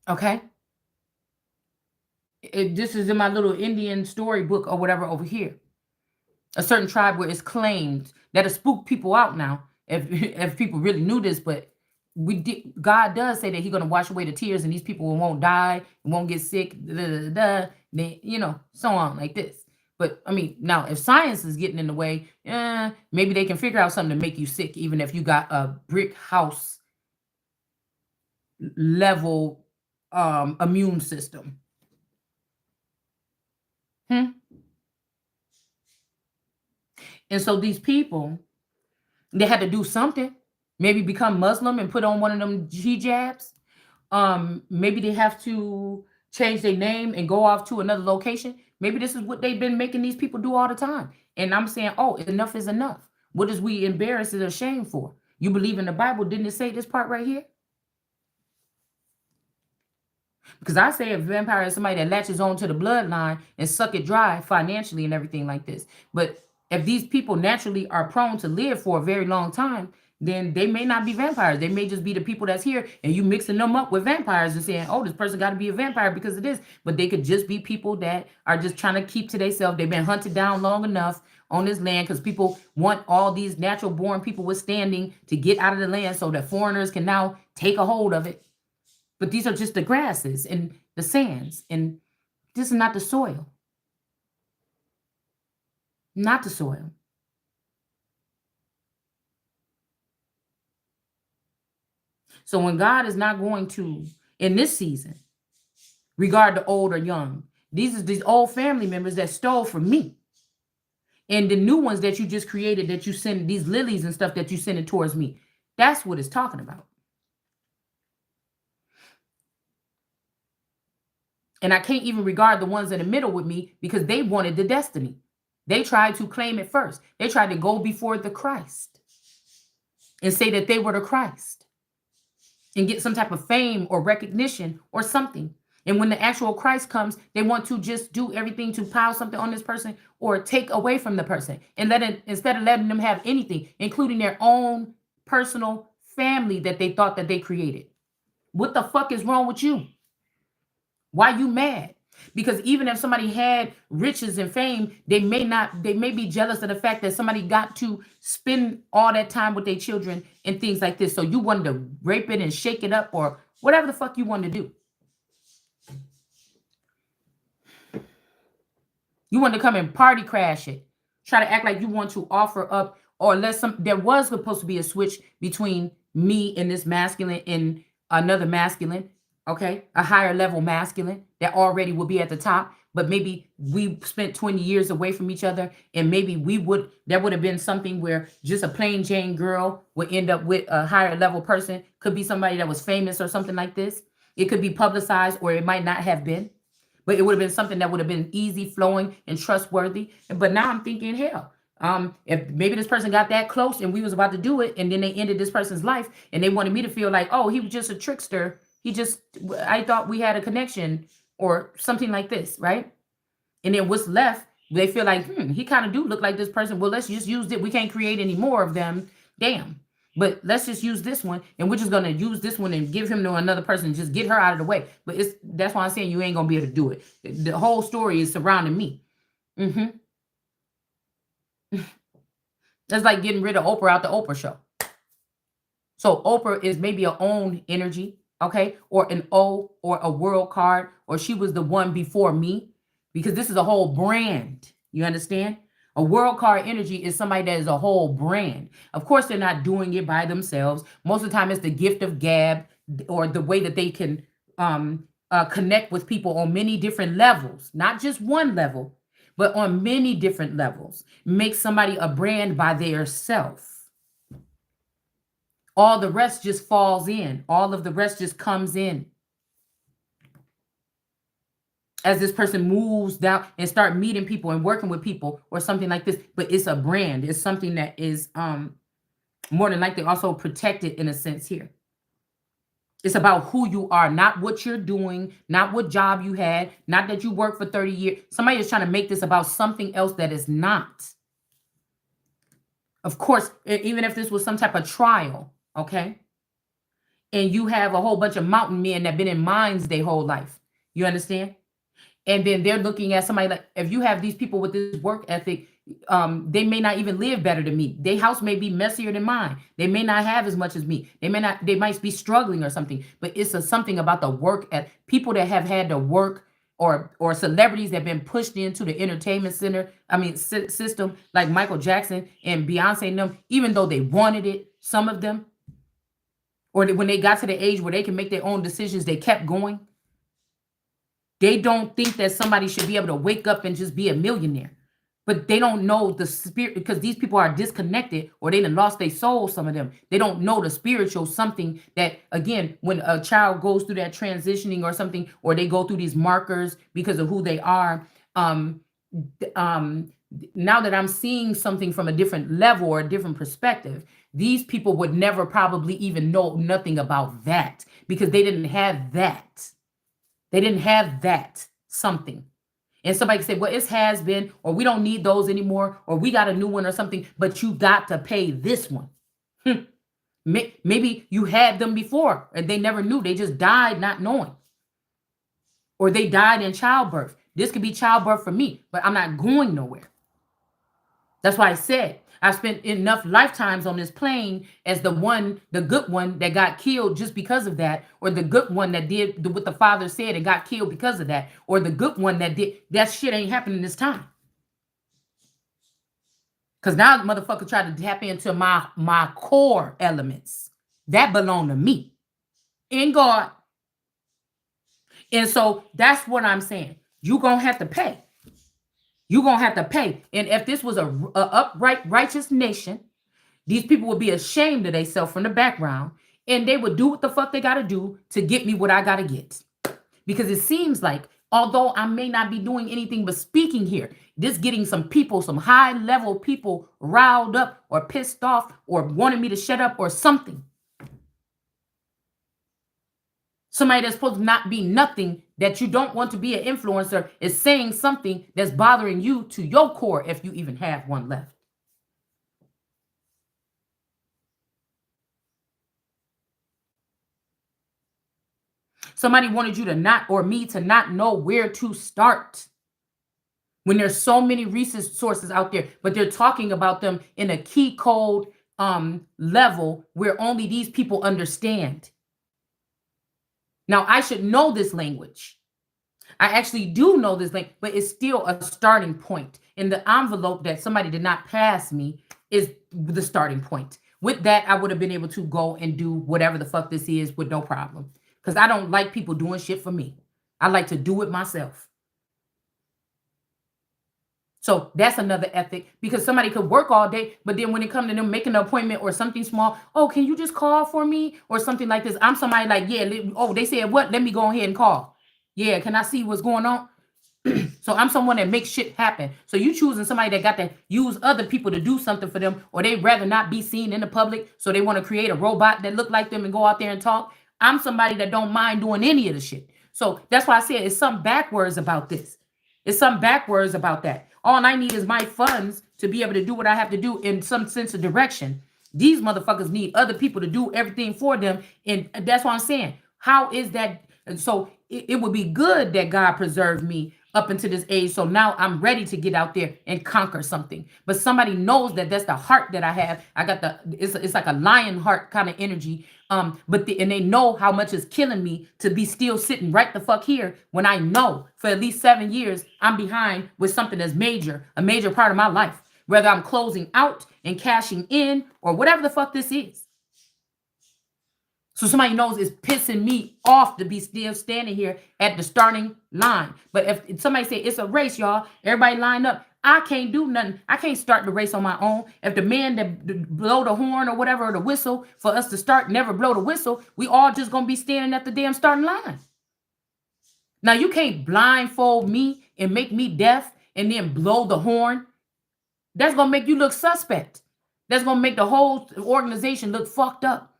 Okay? This is in my little Indian storybook or whatever over here. A certain tribe where it's claimed that'll spook people out now if people really knew this, but God does say that he's going to wash away the tears and these people won't die, won't get sick, so on like this. But I mean, now if science is getting in the way, maybe they can figure out something to make you sick, even if you got a brick house level immune system. Hmm? And so these people, they had to do something. Maybe become Muslim and put on one of them hijabs. Maybe they have to change their name and go off to another location. Maybe this is what they've been making these people do all the time. And I'm saying, oh, enough is enough. What is we embarrassed and ashamed for? You believe in the Bible? Didn't it say this part right here? Because I say a vampire is somebody that latches on to the bloodline and suck it dry financially and everything like this. But if these people naturally are prone to live for a very long time, then they may not be vampires. They may just be the people that's here, and you mixing them up with vampires and saying, oh, this person got to be a vampire because of this. But they could just be people that are just trying to keep to themselves. They've been hunted down long enough on this land because people want all these natural born people withstanding to get out of the land so that foreigners can now take a hold of it. But these are just the grasses and the sands, and this is not the soil. Not the soil. So when God is not going to, in this season, regard the old or young, these old family members that stole from me. And the new ones that you just created, that you send, these lilies and stuff that you sending towards me. That's what it's talking about. And I can't even regard the ones in the middle with me because they wanted the destiny. They tried to claim it first. They tried to go before the Christ and say that they were the Christ and get some type of fame or recognition or something. And when the actual Christ comes, they want to just do everything to pile something on this person or take away from the person and let it, instead of letting them have anything, including their own personal family that they thought that they created. What the fuck is wrong with you? Why you mad? Because even if somebody had riches and fame, they may be jealous of the fact that somebody got to spend all that time with their children and things like this. So you wanted to rape it and shake it up or whatever the fuck you want to do. You want to come and party crash it. Try to act like you want to offer up, or unless there was supposed to be a switch between me and this masculine and another masculine. Okay, a higher level masculine that already would be at the top, but maybe we spent 20 years away from each other, and maybe there would have been something where just a plain Jane girl would end up with a higher level person. Could be somebody that was famous or something like this. It could be publicized, or it might not have been, but it would have been something that would have been easy flowing and trustworthy. But now I'm thinking, hell, if maybe this person got that close and we was about to do it, and then they ended this person's life, and they wanted me to feel like, oh, he was just a trickster. I thought we had a connection or something like this, right? And then what's left, they feel like, he kind of do look like this person. Well, let's just use it. We can't create any more of them. Damn. But let's just use this one, and we're just gonna use this one and give him to another person and just get her out of the way. But that's why I'm saying you ain't gonna be able to do it. The whole story is surrounding me. That's like getting rid of Oprah out the Oprah show. So Oprah is maybe her own energy, okay, or an O or a world card, or she was the one before me, because this is a whole brand. You understand? A world card energy is somebody that is a whole brand. Of course, they're not doing it by themselves. Most of the time, it's the gift of gab, or the way that they can connect with people on many different levels, not just one level, but on many different levels. Make somebody a brand by their self. All the rest just falls in. All of the rest just comes in as this person moves down and start meeting people and working with people or something like this. But it's a brand. It's something that is more than likely also protected in a sense here. It's about who you are, not what you're doing, not what job you had, not that you worked for 30 years. Somebody is trying to make this about something else that is not. Of course, even if this was some type of trial, okay? And you have a whole bunch of mountain men that have been in mines their whole life. You understand? And then they're looking at somebody like, if you have these people with this work ethic, they may not even live better than me. Their house may be messier than mine. They may not have as much as me. They might be struggling or something. But it's something about the work at people that have had to work or celebrities that have been pushed into the entertainment center, I mean system, like Michael Jackson and Beyonce and them, even though they wanted it, some of them, or when they got to the age where they can make their own decisions, they kept going. They don't think that somebody should be able to wake up and just be a millionaire. But they don't know the spirit, because these people are disconnected, or they done lost their soul, some of them. They don't know the spiritual something that, again, when a child goes through that transitioning or something, or they go through these markers because of who they are. Um, Now that I'm seeing something from a different level or a different perspective, these people would never probably even know nothing about that, because they didn't have that. They didn't have that something. And somebody can say, well, it has been, or we don't need those anymore, or we got a new one or something, but you got to pay this one. Maybe you had them before and they never knew. They just died not knowing. Or they died in childbirth. This could be childbirth for me, but I'm not going nowhere. That's why I said I spent enough lifetimes on this plane as the good one that got killed just because of that, or the good one that did what the father said and got killed because of that, or the good one that did that shit ain't happening this time. Because now the motherfucker tried to tap into my core elements that belong to me in God. And so that's what I'm saying. You're going to have to pay. You're going to have to pay. And if this was a upright, righteous nation, these people would be ashamed of themselves from the background, and they would do what the fuck they got to do to get me what I got to get. Because it seems like, although I may not be doing anything but speaking here, this getting some people, some high level people riled up or pissed off or wanting me to shut up or something. Somebody that's supposed to not be nothing, that you don't want to be an influencer, is saying something that's bothering you to your core, if you even have one left. Somebody wanted you to not, or me to not know where to start. When there's so many resources out there, but they're talking about them in a key code level where only these people understand. Now, I should know this language. I actually do know this language, but it's still a starting point. And the envelope that somebody did not pass me is the starting point. With that, I would have been able to go and do whatever the fuck this is with no problem. Because I don't like people doing shit for me. I like to do it myself. So that's another ethic, because somebody could work all day, but then when it comes to them making an appointment or something small, oh, can you just call for me or something like this? I'm somebody like, yeah, they said what? Let me go ahead and call. Yeah, can I see what's going on? So I'm someone that makes shit happen. So you choosing somebody that got to use other people to do something for them, or they rather not be seen in the public, so they want to create a robot that look like them and go out there and talk. I'm somebody that don't mind doing any of the shit. So that's why I said it's something backwards about this. It's something backwards about that. All I need is my funds to be able to do what I have to do in some sense of direction. These motherfuckers need other people to do everything for them. And that's what I'm saying. How is that? And so it would be good that God preserved me up until this age. So now I'm ready to get out there and conquer something. But somebody knows that that's the heart that I have. I got it's like a lion heart kind of energy. And they know how much it's killing me to be still sitting right the fuck here when I know for at least 7 years I'm behind with something that's major, a major part of my life. Whether I'm closing out and cashing in or whatever the fuck this is. So somebody knows it's pissing me off to be still standing here at the starting line. But if somebody say it's a race, y'all, everybody line up. I can't do nothing. I can't start the race on my own. If the man that blow the horn or whatever, or the whistle for us to start, never blow the whistle, we all just going to be standing at the damn starting line. Now, you can't blindfold me and make me deaf and then blow the horn. That's going to make you look suspect. That's going to make the whole organization look fucked up.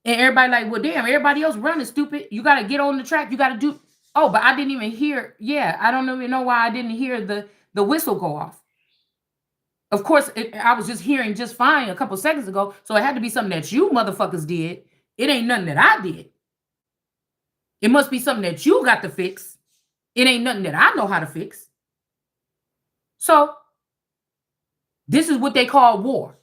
And everybody like, well, damn, everybody else running, stupid. You got to get on the track. You got to do. Oh, but I didn't even hear. Yeah, I don't even know why I didn't hear the whistle go off. Of course, I was just hearing just fine a couple seconds ago. So it had to be something that you motherfuckers did. It ain't nothing that I did. It must be something that you got to fix. It ain't nothing that I know how to fix. So this is what they call war.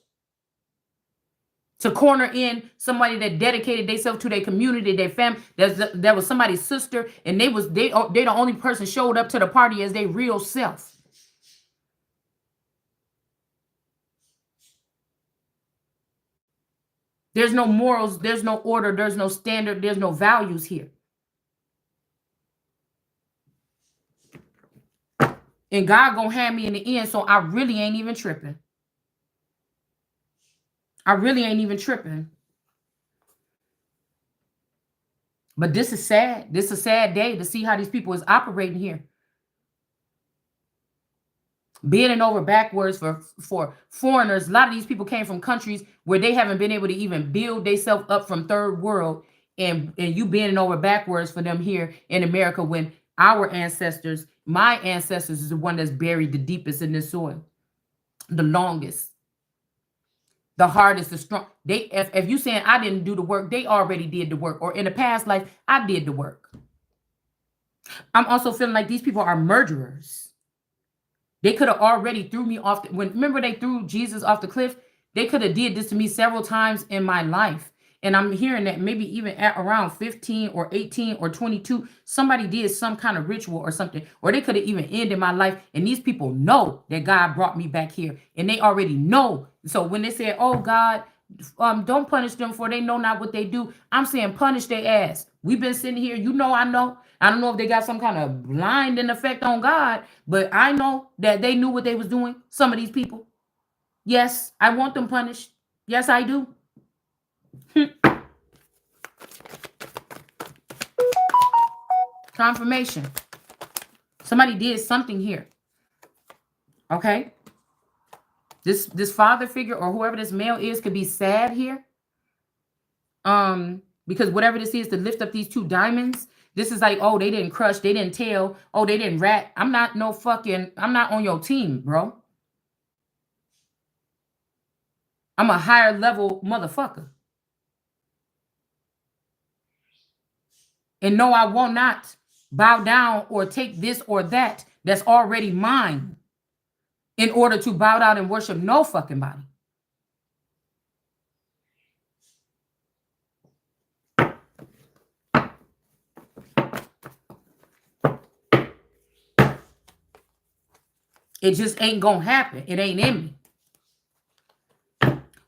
to corner in somebody that dedicated themselves to their community, their family. That was somebody's sister, and they the only person showed up to the party as their real self. There's no morals, there's no order, there's no standard, there's no values here. And God gonna have me in the end, so I really ain't even tripping. I really ain't even tripping. But this is sad. This is a sad day to see how these people is operating here. Bending over backwards for foreigners. A lot of these people came from countries where they haven't been able to even build themselves up from third world, and you bending over backwards for them here in America when our ancestors, my ancestors, is the one that's buried the deepest in this soil, the longest, the hardest, the strong. If you saying I didn't do the work, they already did the work, or in the past life I did the work. I'm also feeling like these people are murderers. They could have already threw me off. Remember they threw Jesus off the cliff? They could have did this to me several times in my life. And I'm hearing that maybe even at around 15 or 18 or 22, somebody did some kind of ritual or something. Or they could have even ended my life. And these people know that God brought me back here. And they already know. So when they say, oh, God, don't punish them for they know not what they do, I'm saying punish their ass. We've been sitting here. You know, I know. I don't know if they got some kind of blinding effect on God, but I know that they knew what they was doing, some of these people. Yes, I want them punished. Yes, I do. Confirmation. Somebody did something here. Okay? This father figure or whoever this male is could be sad here. Because whatever this is to lift up these two diamonds, this is like, oh, they didn't crush, they didn't tell, oh, they didn't rat. I'm not on your team, bro. I'm a higher level motherfucker. And no, I will not bow down or take this or that that's already mine in order to bow down and worship no fucking body. It just ain't gonna happen. It ain't in me.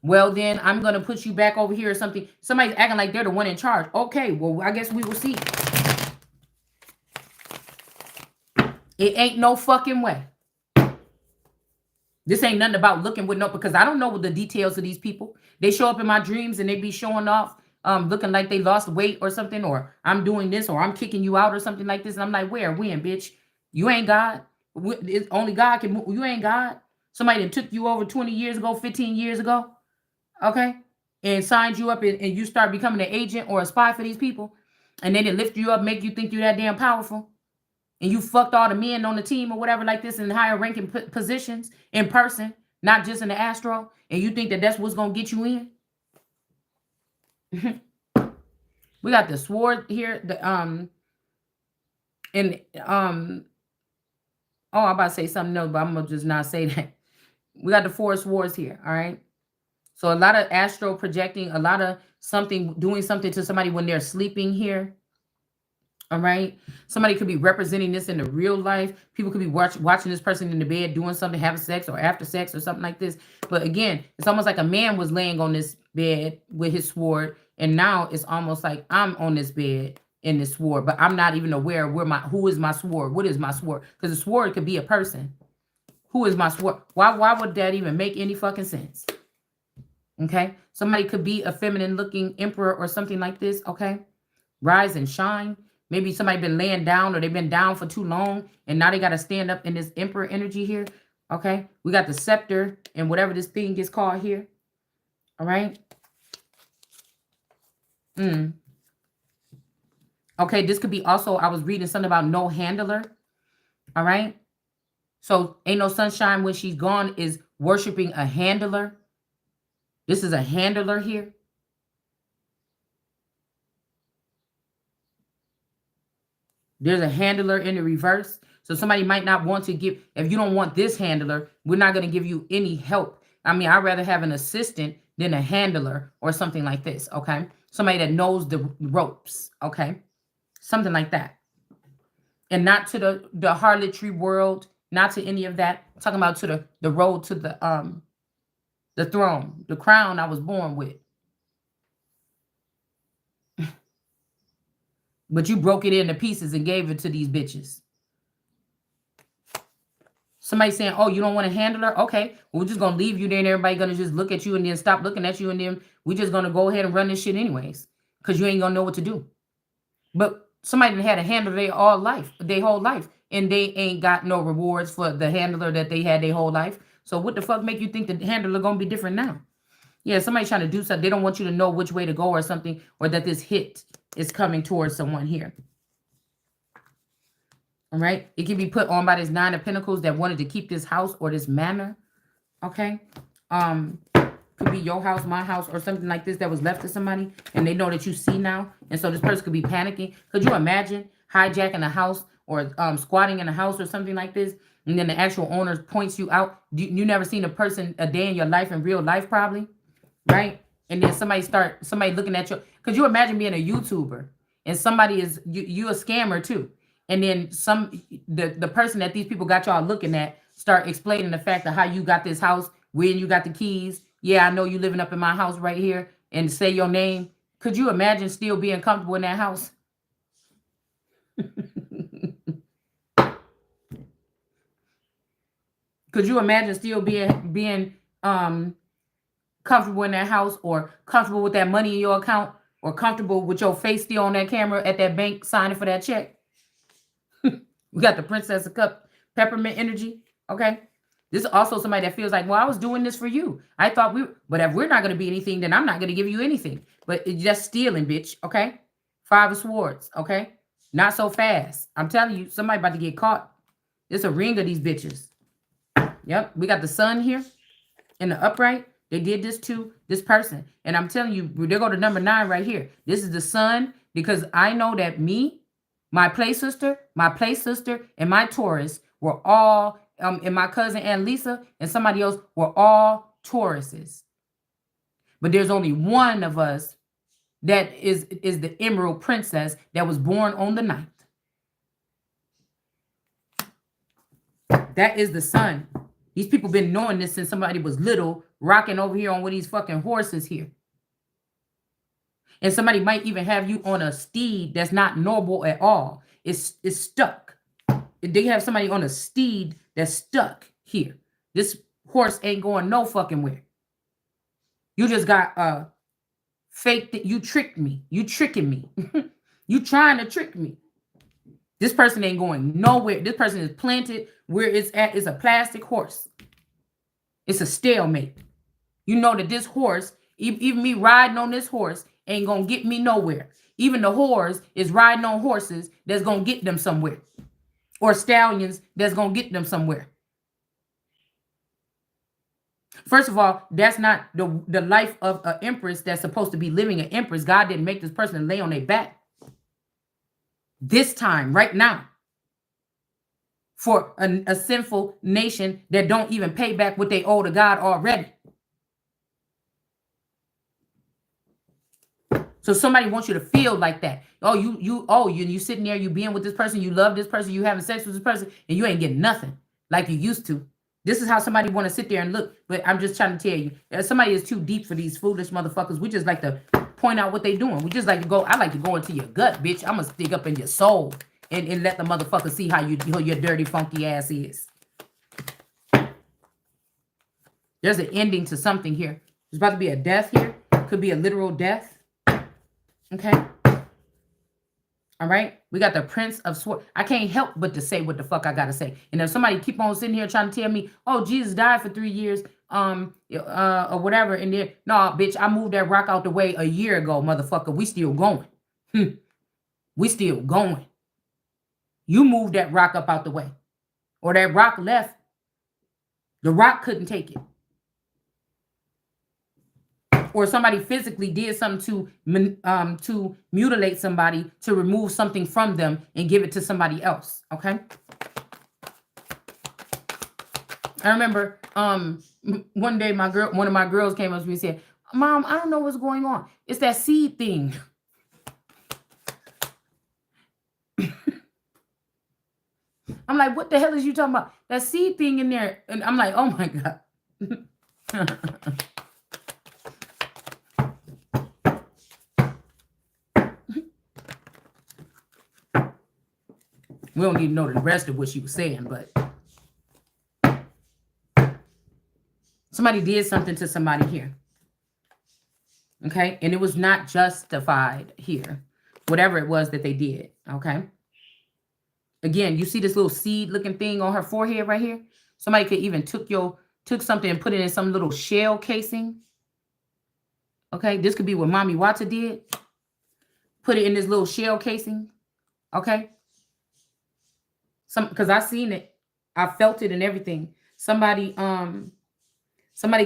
Well, then I'm gonna put you back over here or something. Somebody's acting like they're the one in charge. Okay, well, I guess we will see. It ain't no fucking way. This ain't nothing about looking with no, because I don't know what the details of these people. They show up in my dreams and they be showing off, looking like they lost weight or something, or I'm doing this, or I'm kicking you out or something like this. And I'm like, where? When, bitch? You ain't God. Only God can move. You ain't God. Somebody that took you over 20 years ago, 15 years ago, okay, and signed you up, and you start becoming an agent or a spy for these people, and then they lift you up, make you think you're that damn powerful, and you fucked all the men on the team or whatever like this in higher ranking positions in person, not just in the astro, and you think that that's what's going to get you in? We got the sword here, oh, I'm about to say something else, but I'm going to just not say that. We got the Four Swords here, all right? So a lot of astro projecting, a lot of doing something to somebody when they're sleeping here, all right? Somebody could be representing this in the real life. People could be watching this person in the bed doing something, having sex or after sex or something like this. But again, it's almost like a man was laying on this bed with his sword, and now it's almost like I'm on this bed in this sword, but I'm not even aware of who is my sword. What is my sword? Because the sword could be a person. Who is my sword? Why would that even make any fucking sense? Okay, somebody could be a feminine looking emperor or something like this. Okay, rise and shine. Maybe somebody been laying down, or they've been down for too long, and now they got to stand up in this emperor energy here. Okay, we got the scepter and whatever this thing is called here. All right. Okay, this could be also, I was reading something about no handler. All right. So ain't no sunshine when she's gone is worshiping a handler. This is a handler here. There's a handler in the reverse. So somebody might not want to give, if you don't want this handler, we're not going to give you any help. I mean, I'd rather have an assistant than a handler or something like this, okay? Somebody that knows the ropes, okay? Something like that. And not to the harlotry world, not to any of that. I'm talking about to the road to the throne, the crown I was born with. But you broke it into pieces and gave it to these bitches. Somebody saying, oh, you don't want a handler? Okay, well, we're just going to leave you there and everybody going to just look at you and then stop looking at you. And then we're just going to go ahead and run this shit anyways. Because you ain't going to know what to do. But somebody that had a handler their whole life. And they ain't got no rewards for the handler that they had their whole life. So what the fuck make you think the handler going to be different now? Yeah, somebody trying to do something. They don't want you to know which way to go or something. Or that this hit is coming towards someone here. All right. It can be put on by this 9 of Pentacles that wanted to keep this house or this manor. Okay. Could be your house, my house, or something like this that was left to somebody. And they know that you see now. And so this person could be panicking. Could you imagine hijacking a house or squatting in a house or something like this? And then the actual owner points you out. You never seen a person a day in your life in real life probably. Right. And then somebody looking at you. Could you imagine being a YouTuber and somebody is you a scammer too? And then the person that these people got y'all looking at start explaining the fact of how you got this house, when you got the keys. Yeah, I know you living up in my house right here, and say your name. Could you imagine still being comfortable in that house? Could you imagine still being comfortable in that house, or comfortable with that money in your account, or comfortable with your face still on that camera at that bank signing for that check? We got the Princess of Cup, peppermint energy. Okay. This is also somebody that feels like, well, I was doing this for you. I thought but if we're not going to be anything, then I'm not going to give you anything. But it's just stealing, bitch. Okay. 5 of Swords. Okay. Not so fast. I'm telling you, somebody about to get caught. It's a ring of these bitches. Yep. We got the Sun here in the upright. They did this to this person. And I'm telling you, they go to number 9 right here. This is the Sun, because I know that my play sister, and my Taurus were all, and my cousin Aunt Lisa and somebody else were all Tauruses. But there's only one of us that is the Emerald Princess that was born on the 9th. That is the Sun. These people been knowing this since somebody was little, rocking over here on one of these fucking horses here. And somebody might even have you on a steed that's not noble at all. It's stuck. They have somebody on a steed that's stuck here. This horse ain't going no fucking where. You just got fake. You tricked me. You tricking me. You trying to trick me. This person ain't going nowhere. This person is planted where it's at. It's a plastic horse. It's a stalemate. You know that this horse, even me riding on this horse, ain't gonna get me nowhere. Even the whores is riding on horses that's gonna get them somewhere. Or stallions that's gonna get them somewhere. First of all, that's not the life of an empress that's supposed to be living an empress. God didn't make this person lay on their back. This time, right now. For a sinful nation that don't even pay back what they owe to God already. So somebody wants you to feel like that. Oh, you sitting there, you being with this person, you love this person, you having sex with this person, and you ain't getting nothing like you used to. This is how somebody want to sit there and look. But I'm just trying to tell you, somebody is too deep for these foolish motherfuckers. We just like to point out what they doing. We just like to go. I like to go into your gut, bitch. I'm gonna stick up in your soul and let the motherfucker see how your dirty, funky ass is. There's an ending to something here. There's about to be a death here. Could be a literal death. Okay. All right. We got the Prince of Swords. I can't help but to say what the fuck I gotta say. And if somebody keep on sitting here trying to tell me, oh, Jesus died for 3 years, or whatever, and then no, bitch, I moved that rock out the way a year ago, motherfucker. We still going. We still going. You moved that rock up out the way, or that rock left. The rock couldn't take it. Or somebody physically did something to mutilate somebody, to remove something from them and give it to somebody else. Okay. I remember one day one of my girls came up to me and said, Mom, I don't know what's going on. It's that seed thing. I'm like, what the hell is you talking about? That seed thing in there. And I'm like, oh my God. We don't need to know the rest of what she was saying, but somebody did something to somebody here. Okay? And it was not justified here. Whatever it was that they did. Okay? Again, you see this little seed looking thing on her forehead right here? Somebody could even took something and put it in some little shell casing. Okay? This could be what Mommy Wata did. Put it in this little shell casing. Okay? Because I seen it. I felt it and everything. Somebody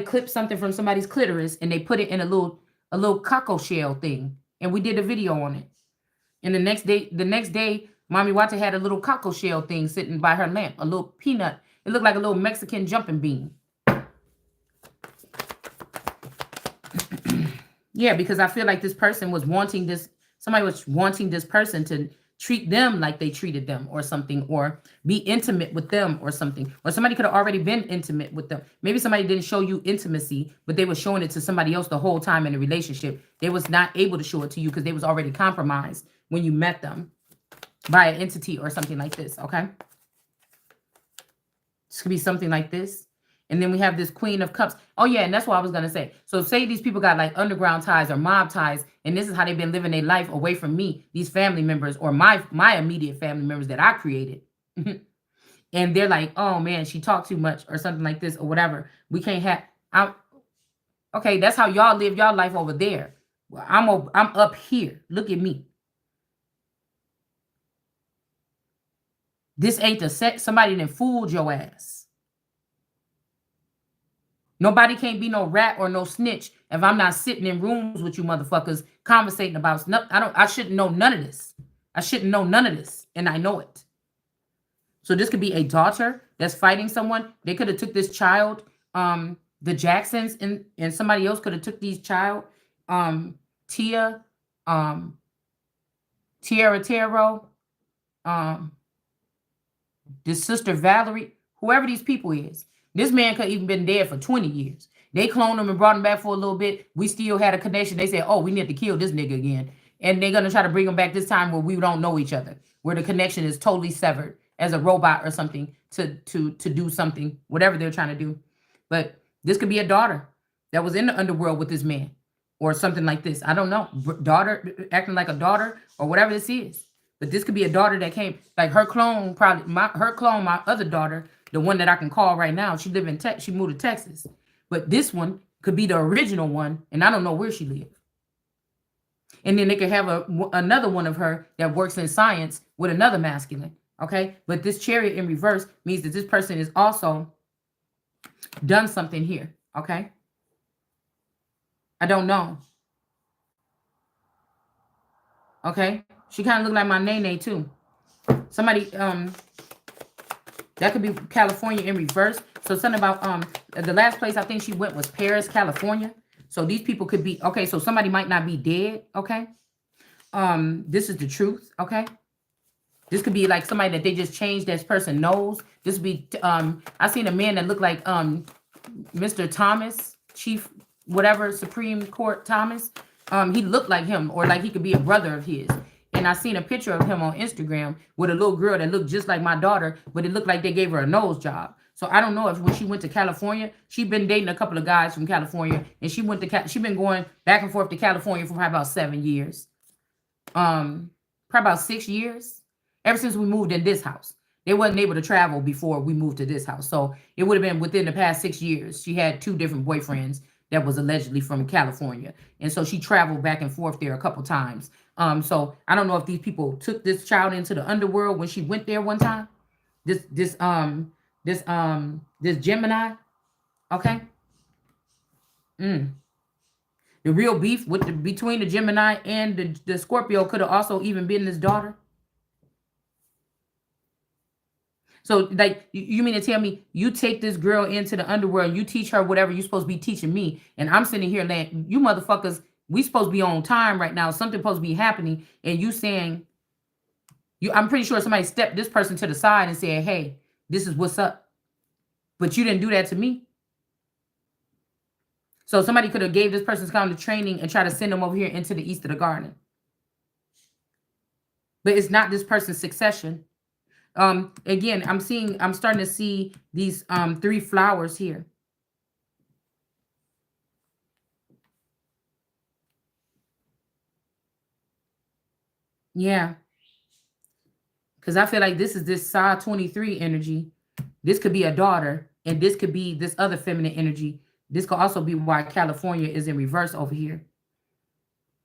clipped something from somebody's clitoris and they put it in a little cockle shell thing. And we did a video on it. And the next day, Mommy Wata had a little cockle shell thing sitting by her lamp, a little peanut. It looked like a little Mexican jumping bean. Yeah, because I feel like this person was wanting this, somebody was wanting this person to treat them like they treated them or something, or be intimate with them or something. Or somebody could have already been intimate with them. Maybe somebody didn't show you intimacy, but they were showing it to somebody else the whole time in the relationship. They was not able to show it to you because they was already compromised when you met them by an entity or something like this, okay? This could be something like this. And then we have this Queen of Cups. Oh, yeah, and that's what I was going to say. So say these people got like underground ties or mob ties, and this is how they've been living their life away from me, these family members or my immediate family members that I created. And they're like, oh, man, she talked too much or something like this or whatever. We can't have... Okay, that's how y'all live y'all life over there. Well, I'm up here. Look at me. This ain't the set. Somebody done fooled your ass. Nobody can't be no rat or no snitch if I'm not sitting in rooms with you motherfuckers conversating about stuff. I shouldn't know none of this. I shouldn't know none of this. And I know it. So this could be a daughter that's fighting someone. They could have took this child, the Jacksons, and somebody else could have took these child, Tia, Tierra Taro, this sister Valerie, whoever these people is. This man could have even been dead for 20 years. They cloned him and brought him back for a little bit. We still had a connection. They said, oh, we need to kill this nigga again. And they're going to try to bring him back this time where we don't know each other, where the connection is totally severed as a robot or something to do something, whatever they're trying to do. But this could be a daughter that was in the underworld with this man or something like this. I don't know. Daughter acting like a daughter or whatever this is. But this could be a daughter that came, like her clone, my other daughter, the one that I can call right now. She moved to Texas. But this one could be the original one, and I don't know where she lived. And then they could have another one of her that works in science with another masculine, okay? But this chariot in reverse means that this person is also done something here, okay? I don't know. Okay? She kind of looked like my Nene too. Somebody, that could be California in reverse. So something about, the last place I think she went was Paris, California. So these people could be, okay, so somebody might not be dead, okay? This is the truth, okay? This could be like somebody that they just changed this person nose. This would be, I seen a man that looked like Mr. Thomas, Chief, whatever, Supreme Court Thomas. He looked like him, or like he could be a brother of his. And I seen a picture of him on Instagram with a little girl that looked just like my daughter, but it looked like they gave her a nose job. So I don't know if when she went to California, she'd been dating a couple of guys from California, and she been going back and forth to California for probably about 7 years. Probably about 6 years. Ever since we moved in this house. They wasn't able to travel before we moved to this house. So it would have been within the past 6 years. She had 2 different boyfriends that was allegedly from California. And so she traveled back and forth there a couple times. So I don't know if these people took this child into the underworld when she went there one time. This Gemini. Okay. The real beef between the Gemini and the Scorpio could have also even been this daughter. So, like, you mean to tell me you take this girl into the underworld, you teach her whatever you're supposed to be teaching me, and I'm sitting here like, you motherfuckers, we supposed to be on time right now. Something supposed to be happening, and you saying I'm pretty sure somebody stepped this person to the side and said, "Hey, this is what's up," but you didn't do that to me. So somebody could have gave this person's kind of training and try to send them over here into the east of the garden, but it's not this person's succession. Again, I'm starting to see these 3 flowers here. Yeah, because I feel like this is this Sa 23 energy. This could be a daughter, and this could be this other feminine energy. This could also be why California is in reverse over here.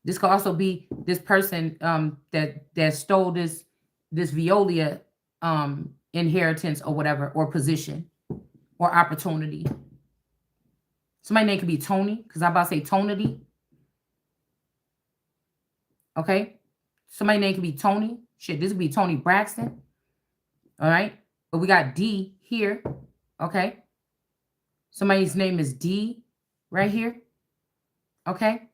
This could also be this person that stole this Veolia inheritance or whatever, or position or opportunity. Somebody's name could be Tony, because I'm about to say Tonity. Okay? Somebody's name could be Tony. Shit, this would be Tony Braxton. All right? But we got D here. Okay? Somebody's name is D right here. Okay?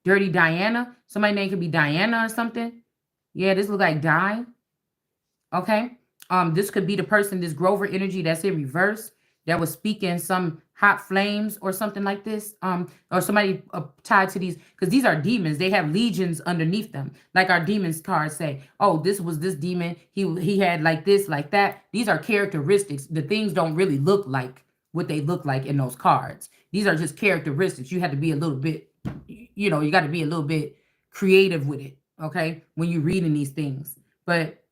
Dirty Diana. Somebody's name could be Diana or something. Yeah, this looks like Di. Okay? This could be the person, this Grover energy that's in reverse, that was speaking some hot flames or something like this. Or somebody tied to these, because these are demons. They have legions underneath them. Like our demons cards say, oh, this was this demon. He had like this, like that. These are characteristics. The things don't really look like what they look like in those cards. These are just characteristics. You have to be a little bit, you got to be a little bit creative with it, okay, when you're reading these things. But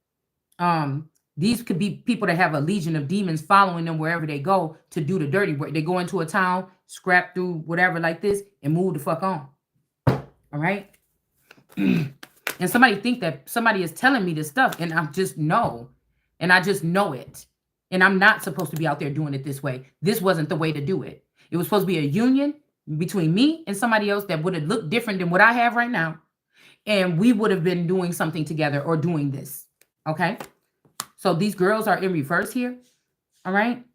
these could be people that have a legion of demons following them wherever they go to do the dirty work. They go into a town, scrap through whatever like this, and move the fuck on. All right? And somebody think that somebody is telling me this stuff, and I just know. And I just know it. And I'm not supposed to be out there doing it this way. This wasn't the way to do it. It was supposed to be a union between me and somebody else that would have looked different than what I have right now. And we would have been doing something together or doing this. Okay? So these girls are in reverse here. All right.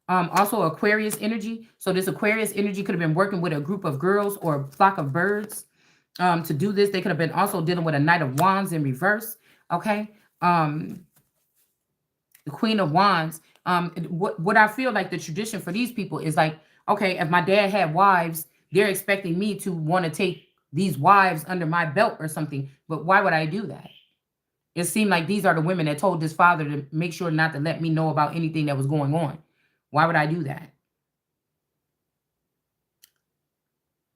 Also Aquarius energy. So this Aquarius energy could have been working with a group of girls or a flock of birds to do this. They could have been also dealing with a Knight of Wands in reverse. Okay. The Queen of Wands. What I feel like the tradition for these people is like, okay, if my dad had wives, they're expecting me to want to take these wives under my belt or something. But why would I do that? It seemed like these are the women that told this father to make sure not to let me know about anything that was going on. Why would I do that?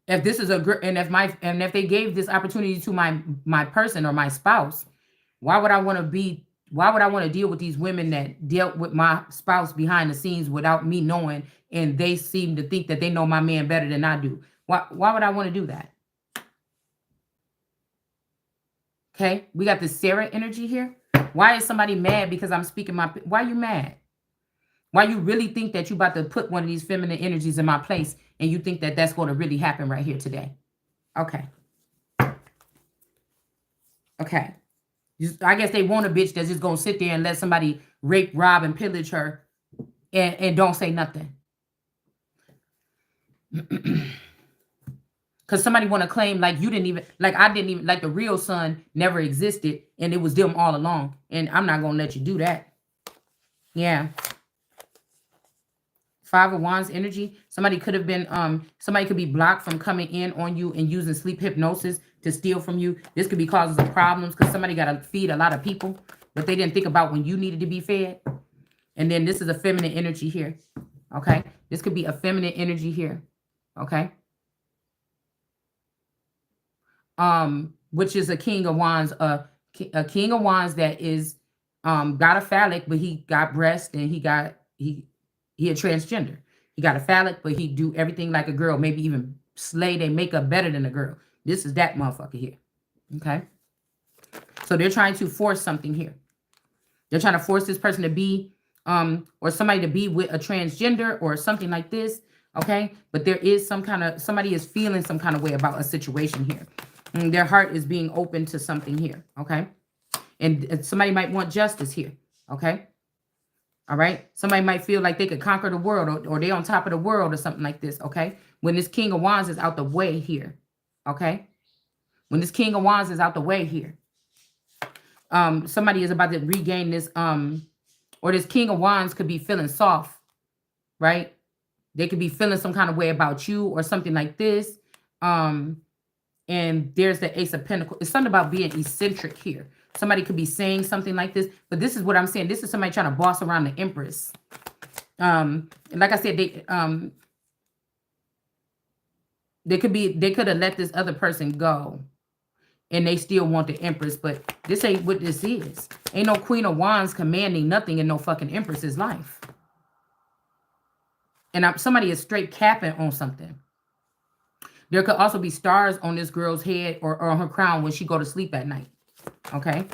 If this is a girl, and if they gave this opportunity to my person or my spouse, why would I want to deal with these women that dealt with my spouse behind the scenes without me knowing, and they seem to think that they know my man better than I do? Why would I want to do that? Okay, we got the Sarah energy here. Why is somebody mad because I'm speaking why are you mad? Why you really think that you about to put one of these feminine energies in my place, and you think that that's going to really happen right here today? Okay. Okay. I guess they want a bitch that's just going to sit there and let somebody rape, rob, and pillage her and don't say nothing. Because somebody want to claim like I didn't even, like the real son never existed and it was them all along. And I'm not going to let you do that. Yeah. 5 of Wands energy. Somebody could have been, somebody could be blocked from coming in on you and using sleep hypnosis to steal from you. This could be causes of problems because somebody got to feed a lot of people, but they didn't think about when you needed to be fed. And then this is a feminine energy here. Okay. This could be a feminine energy here. Okay. Which is a King of Wands, a King of Wands that is got a phallic, but he got breast, and he a transgender. He got a phallic, but he do everything like a girl, maybe even slay their makeup better than a girl. This is that motherfucker here. Okay. So they're trying to force something here. They're trying to force this person to be or somebody to be with a transgender or something like this. Okay. But there is somebody is feeling some kind of way about a situation here. And their heart is being open to something here. Okay. And somebody might want justice here. Okay. All right. Somebody might feel like they could conquer the world, or they on top of the world or something like this. Okay. When this King of Wands is out the way here. Okay. When this King of Wands is out the way here. Somebody is about to regain this, or this King of Wands could be feeling soft, right? They could be feeling some kind of way about you or something like this. And there's the Ace of Pentacles. It's something about being eccentric here. Somebody could be saying something like this, but this is what I'm saying. This is somebody trying to boss around the Empress. Like I said, they could have let this other person go, and they still want the Empress, but this ain't what this is. Ain't no Queen of Wands commanding nothing in no fucking Empress's life. And somebody is straight capping on something. There could also be stars on this girl's head or on her crown when she go to sleep at night. Okay.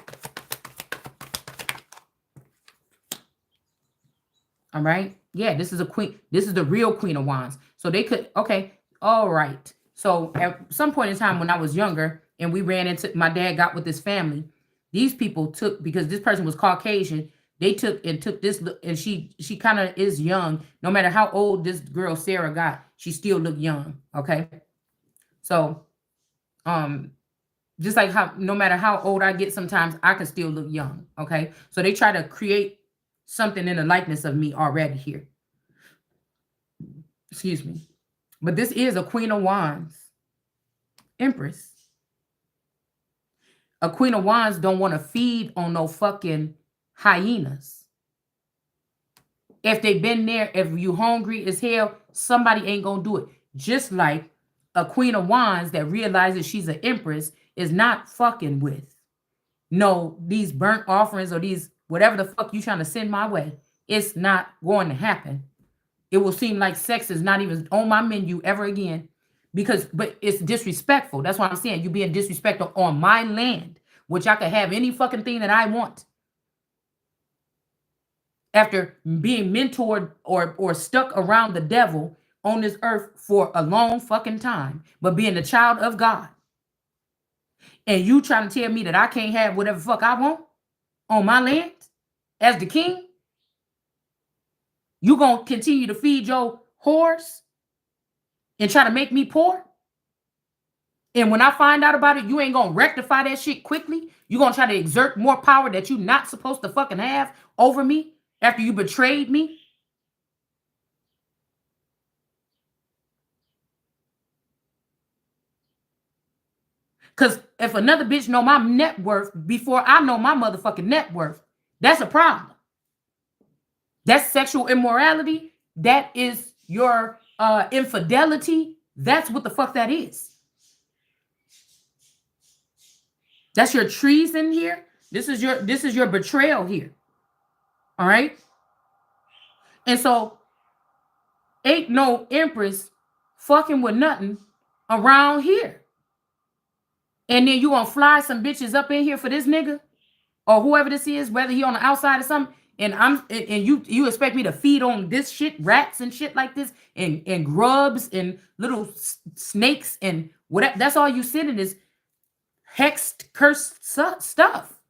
All right. Yeah, this is a queen. This is the real Queen of Wands. So they could, okay. All right. So at some point in time when I was younger and we ran into, my dad got with this family, these people took, because this person was Caucasian, they took this, and she kind of is young. No matter how old this girl Sarah got, she still looked young. Okay. So, just like how, no matter how old I get, sometimes I can still look young. Okay. So they try to create something in the likeness of me already here. Excuse me. But this is a Queen of Wands. Empress. A Queen of Wands don't want to feed on no fucking hyenas. If they've been there, if you hungry as hell, somebody ain't gonna do it. Just like a Queen of Wands that realizes she's an Empress is not fucking with these burnt offerings or these whatever the fuck you trying to send my way. It's not going to happen. It will seem like sex is not even on my menu ever again, but it's disrespectful. That's what I'm saying. You being disrespectful on my land, which I could have any fucking thing that I want. After being mentored or stuck around the devil on this earth for a long fucking time, but being a child of God. And you trying to tell me that I can't have whatever fuck I want on my land as the king? You gonna continue to feed your whores and try to make me poor? And when I find out about it, you ain't gonna rectify that shit quickly? You gonna try to exert more power that you not supposed to fucking have over me after you betrayed me? Because if another bitch know my net worth before I know my motherfucking net worth, that's a problem. That's sexual immorality. That is your infidelity. That's what the fuck that is. That's your treason here. This is your betrayal here. All right? And so ain't no Empress fucking with nothing around here. And then you gonna fly some bitches up in here for this nigga or whoever this is, whether he on the outside or something, and you expect me to feed on this shit, rats and shit like this, and grubs and little snakes and whatever. That's all you sending is hexed, cursed stuff.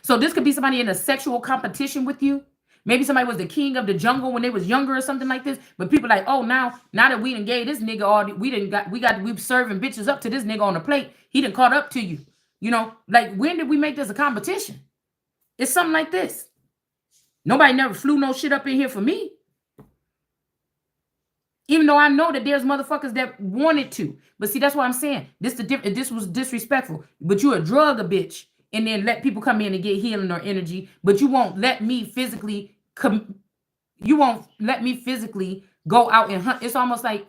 So this could be somebody in a sexual competition with you. Maybe somebody was the king of the jungle when they was younger or something like this. But people like, oh, now that we done gave this nigga all, we serving bitches up to this nigga on the plate. He done caught up to you. You know, like, when did we make this a competition? It's something like this. Nobody never flew no shit up in here for me. Even though I know that there's motherfuckers that wanted to. But see, that's what I'm saying. This was disrespectful. But you a drug a bitch and then let people come in and get healing or energy. But you won't let me physically go out and hunt. It's almost like,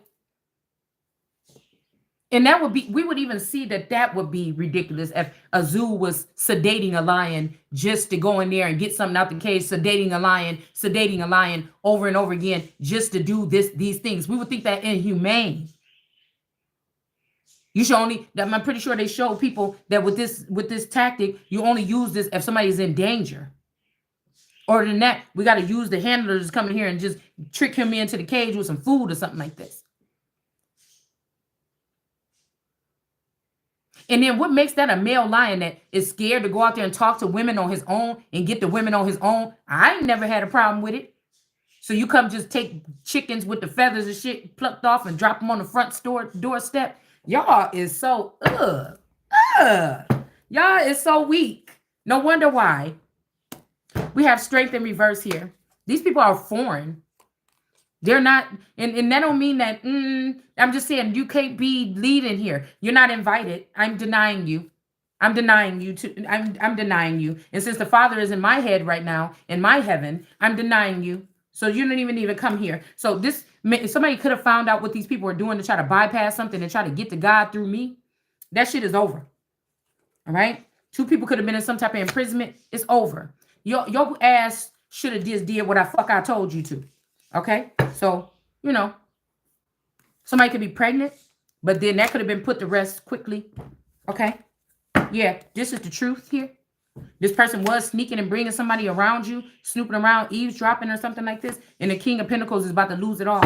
and that would be, we would even see that would be ridiculous if a zoo was sedating a lion just to go in there and get something out the cage, sedating a lion over and over again just to do these things. We would think that inhumane. You should only, I'm pretty sure they show people that with this tactic, you only use this if somebody's in danger. Other than that, we got to use the handlers coming here and just trick him into the cage with some food or something like this. And then what makes that a male lion that is scared to go out there and talk to women on his own and get the women on his own? I ain't never had a problem with it. So you come just take chickens with the feathers and shit plucked off and drop them on the front doorstep. Y'all is so y'all is so weak. No wonder why. We have strength in reverse here. These people are foreign. They're not, and that don't mean that, I'm just saying you can't be leading here. You're not invited. I'm denying you. I'm denying you. I'm denying you. And since the Father is in my head right now, in my heaven, I'm denying you. So you don't even come here. So this, somebody could have found out what these people are doing to try to bypass something and try to get to God through me. That shit is over. All right? 2 people could have been in some type of imprisonment. It's over. Your ass should have just did what I told you to. Okay? So, somebody could be pregnant, but then that could have been put to rest quickly. Okay? Yeah, this is the truth here. This person was sneaking and bringing somebody around you, snooping around, eavesdropping or something like this. And the King of Pentacles is about to lose it all.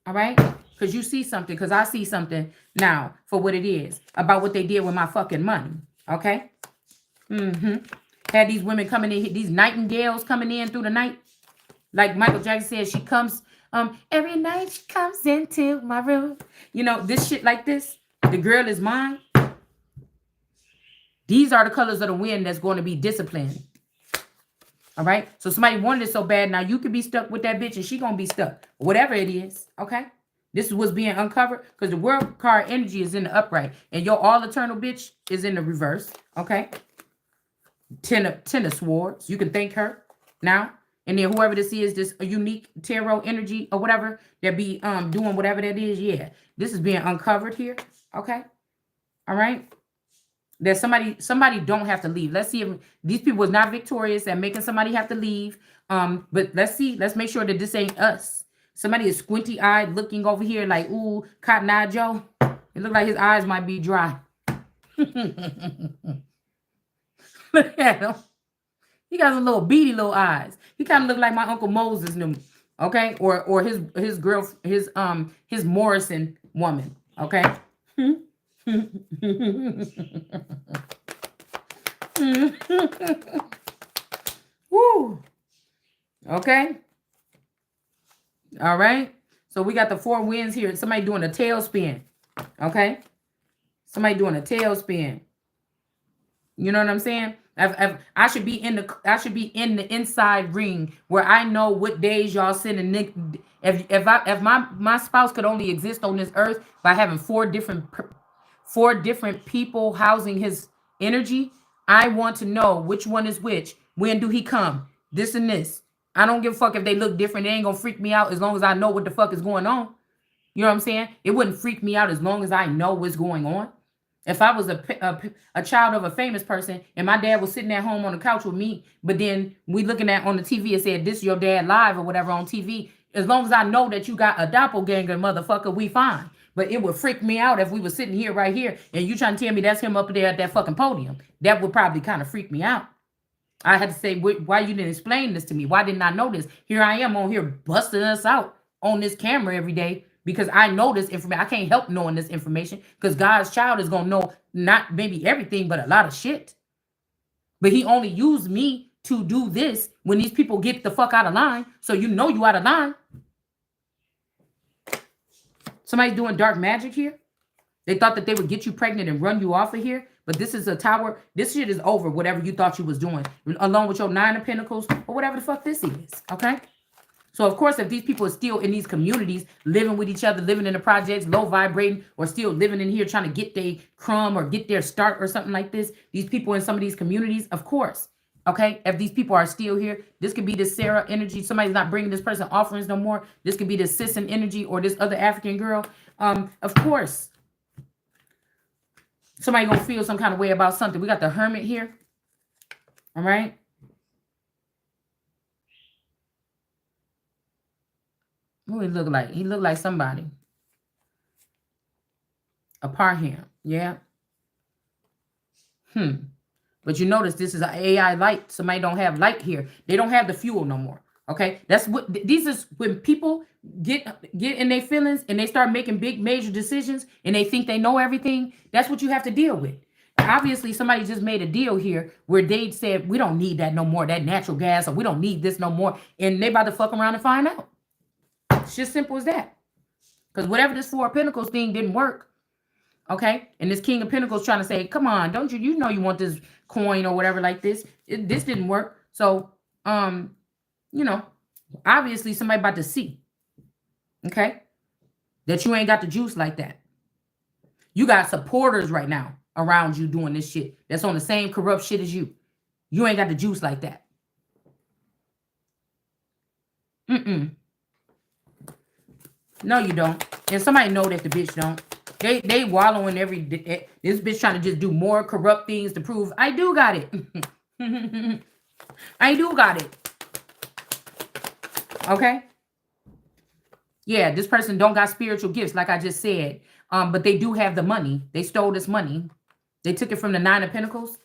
All right? Because you see something, because I see something now for what it is, about what they did with my fucking money. Okay? Had these women coming in, these nightingales coming in through the night. Like Michael Jackson said, she comes, every night she comes into my room. This shit like this. The girl is mine. These are the colors of the wind that's going to be disciplined. All right? So somebody wanted it so bad. Now you could be stuck with that bitch and she going to be stuck. Whatever it is. Okay? This is what's being uncovered because the world card energy is in the upright. And your all eternal bitch is in the reverse. Okay? Ten of swords. You can thank her now. And then whoever this is, this a unique tarot energy or whatever, that be doing whatever that is. Yeah. This is being uncovered here. Okay? All right? That somebody don't have to leave. Let's see if these people was not victorious at making somebody have to leave. But let's see. Let's make sure that this ain't us. Somebody is squinty-eyed looking over here like, ooh, Cotton Eye Joe. It looked like his eyes might be dry. Look at him. He got some little beady little eyes. He kind of look like my Uncle Moses knew. Okay? Or his girl, his Morrison woman. Okay? Woo. Okay. All right. So we got the 4 winds here. Somebody doing a tailspin. Okay. Somebody doing a tailspin. You know what I'm saying? I should be in the inside ring where I know what days y'all sending. If my spouse could only exist on this earth by having 4 different people housing his energy, I want to know which one is which. When do he come? This and this. I don't give a fuck if they look different. They ain't gonna freak me out as long as I know what the fuck is going on. You know what I'm saying? It wouldn't freak me out as long as I know what's going on. If I was a child of a famous person and my dad was sitting at home on the couch with me, but then we looking at on the TV and said, this is your dad live or whatever on TV, as long as I know that you got a doppelganger, motherfucker, we fine. But it would freak me out if we were sitting here right here and you trying to tell me that's him up there at that fucking podium. That would probably kind of freak me out. I had to say, why you didn't explain this to me? Why didn't I know this? Here I am on here busting us out on this camera every day because I know this information. I can't help knowing this information because God's child is going to know not maybe everything, but a lot of shit. But he only used me to do this when these people get the fuck out of line. So you know you out of line. Somebody's doing dark magic here. They thought that they would get you pregnant and run you off of here. But this is a tower. This shit is over, whatever you thought you was doing. Along with your 9 of Pentacles or whatever the fuck this is. Okay? So, of course, if these people are still in these communities, living with each other, living in the projects, low vibrating, or still living in here trying to get their crumb or get their start or something like this, these people in some of these communities, of course. Okay? If these people are still here, this could be this Sarah energy. Somebody's not bringing this person offerings no more. This could be this Sisson energy or this other African girl. Of course. Somebody gonna feel some kind of way about something. We got the Hermit here. All right. Who he look like? He look like somebody. A Parham. Yeah. But you notice this is an AI light. Somebody don't have light here. They don't have the fuel no more. Okay, that's what these is when people get in their feelings and they start making big major decisions and they think they know everything. That's what you have to deal with. Obviously, somebody just made a deal here where they said we don't need that no more, that natural gas, or we don't need this no more, and they about to fuck around and find out. It's just simple as that. Because whatever this Four of Pentacles thing didn't work, okay, and this King of Pentacles trying to say, come on, don't you know you want this coin or whatever like this? This didn't work, so you know, obviously somebody about to see, okay, that you ain't got the juice like that. You got supporters right now around you doing this shit that's on the same corrupt shit as you. You ain't got the juice like that. No, you don't. And somebody know that the bitch don't. They wallowing every day. This bitch trying to just do more corrupt things to prove I do got it. I do got it. Okay? Yeah, this person don't got spiritual gifts, like I just said. But they do have the money. They stole this money. They took it from the Nine of Pentacles.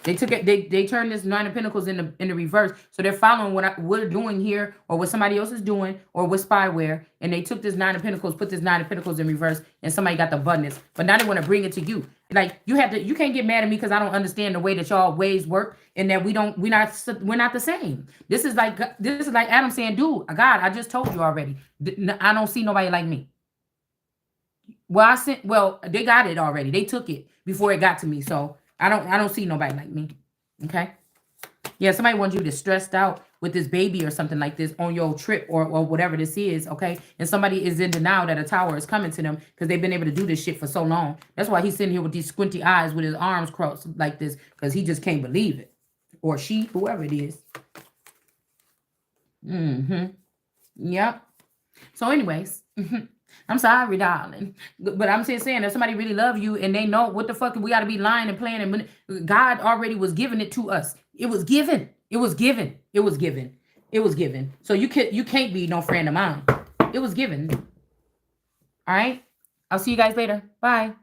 They took it. They turned this Nine of Pentacles in the reverse. So they're following what we're doing here, or what somebody else is doing, or with spyware. And they took this Nine of Pentacles, put this Nine of Pentacles in reverse, and somebody got the abundance. But now they want to bring it to you. Like you can't get mad at me because I don't understand the way that y'all ways work, and that we're not the same. This is like Adam saying, dude, God, I just told you already. I don't see nobody like me. Well, they got it already. They took it before it got to me. So I don't see nobody like me. Okay. Yeah, somebody wants you to stressed out with this baby or something like this on your trip or whatever this is, okay? And somebody is in denial that a tower is coming to them because they've been able to do this shit for so long. That's why he's sitting here with these squinty eyes with his arms crossed like this, because he just can't believe it. Or she, whoever it is. Yep. So anyways, I'm sorry, darling. But I'm saying if somebody really love you and they know what the fuck we got to be lying and playing, and God already was giving it to us. It was given. It was given. It was given. It was given. So you can't be no friend of mine. It was given. All right. I'll see you guys later. Bye.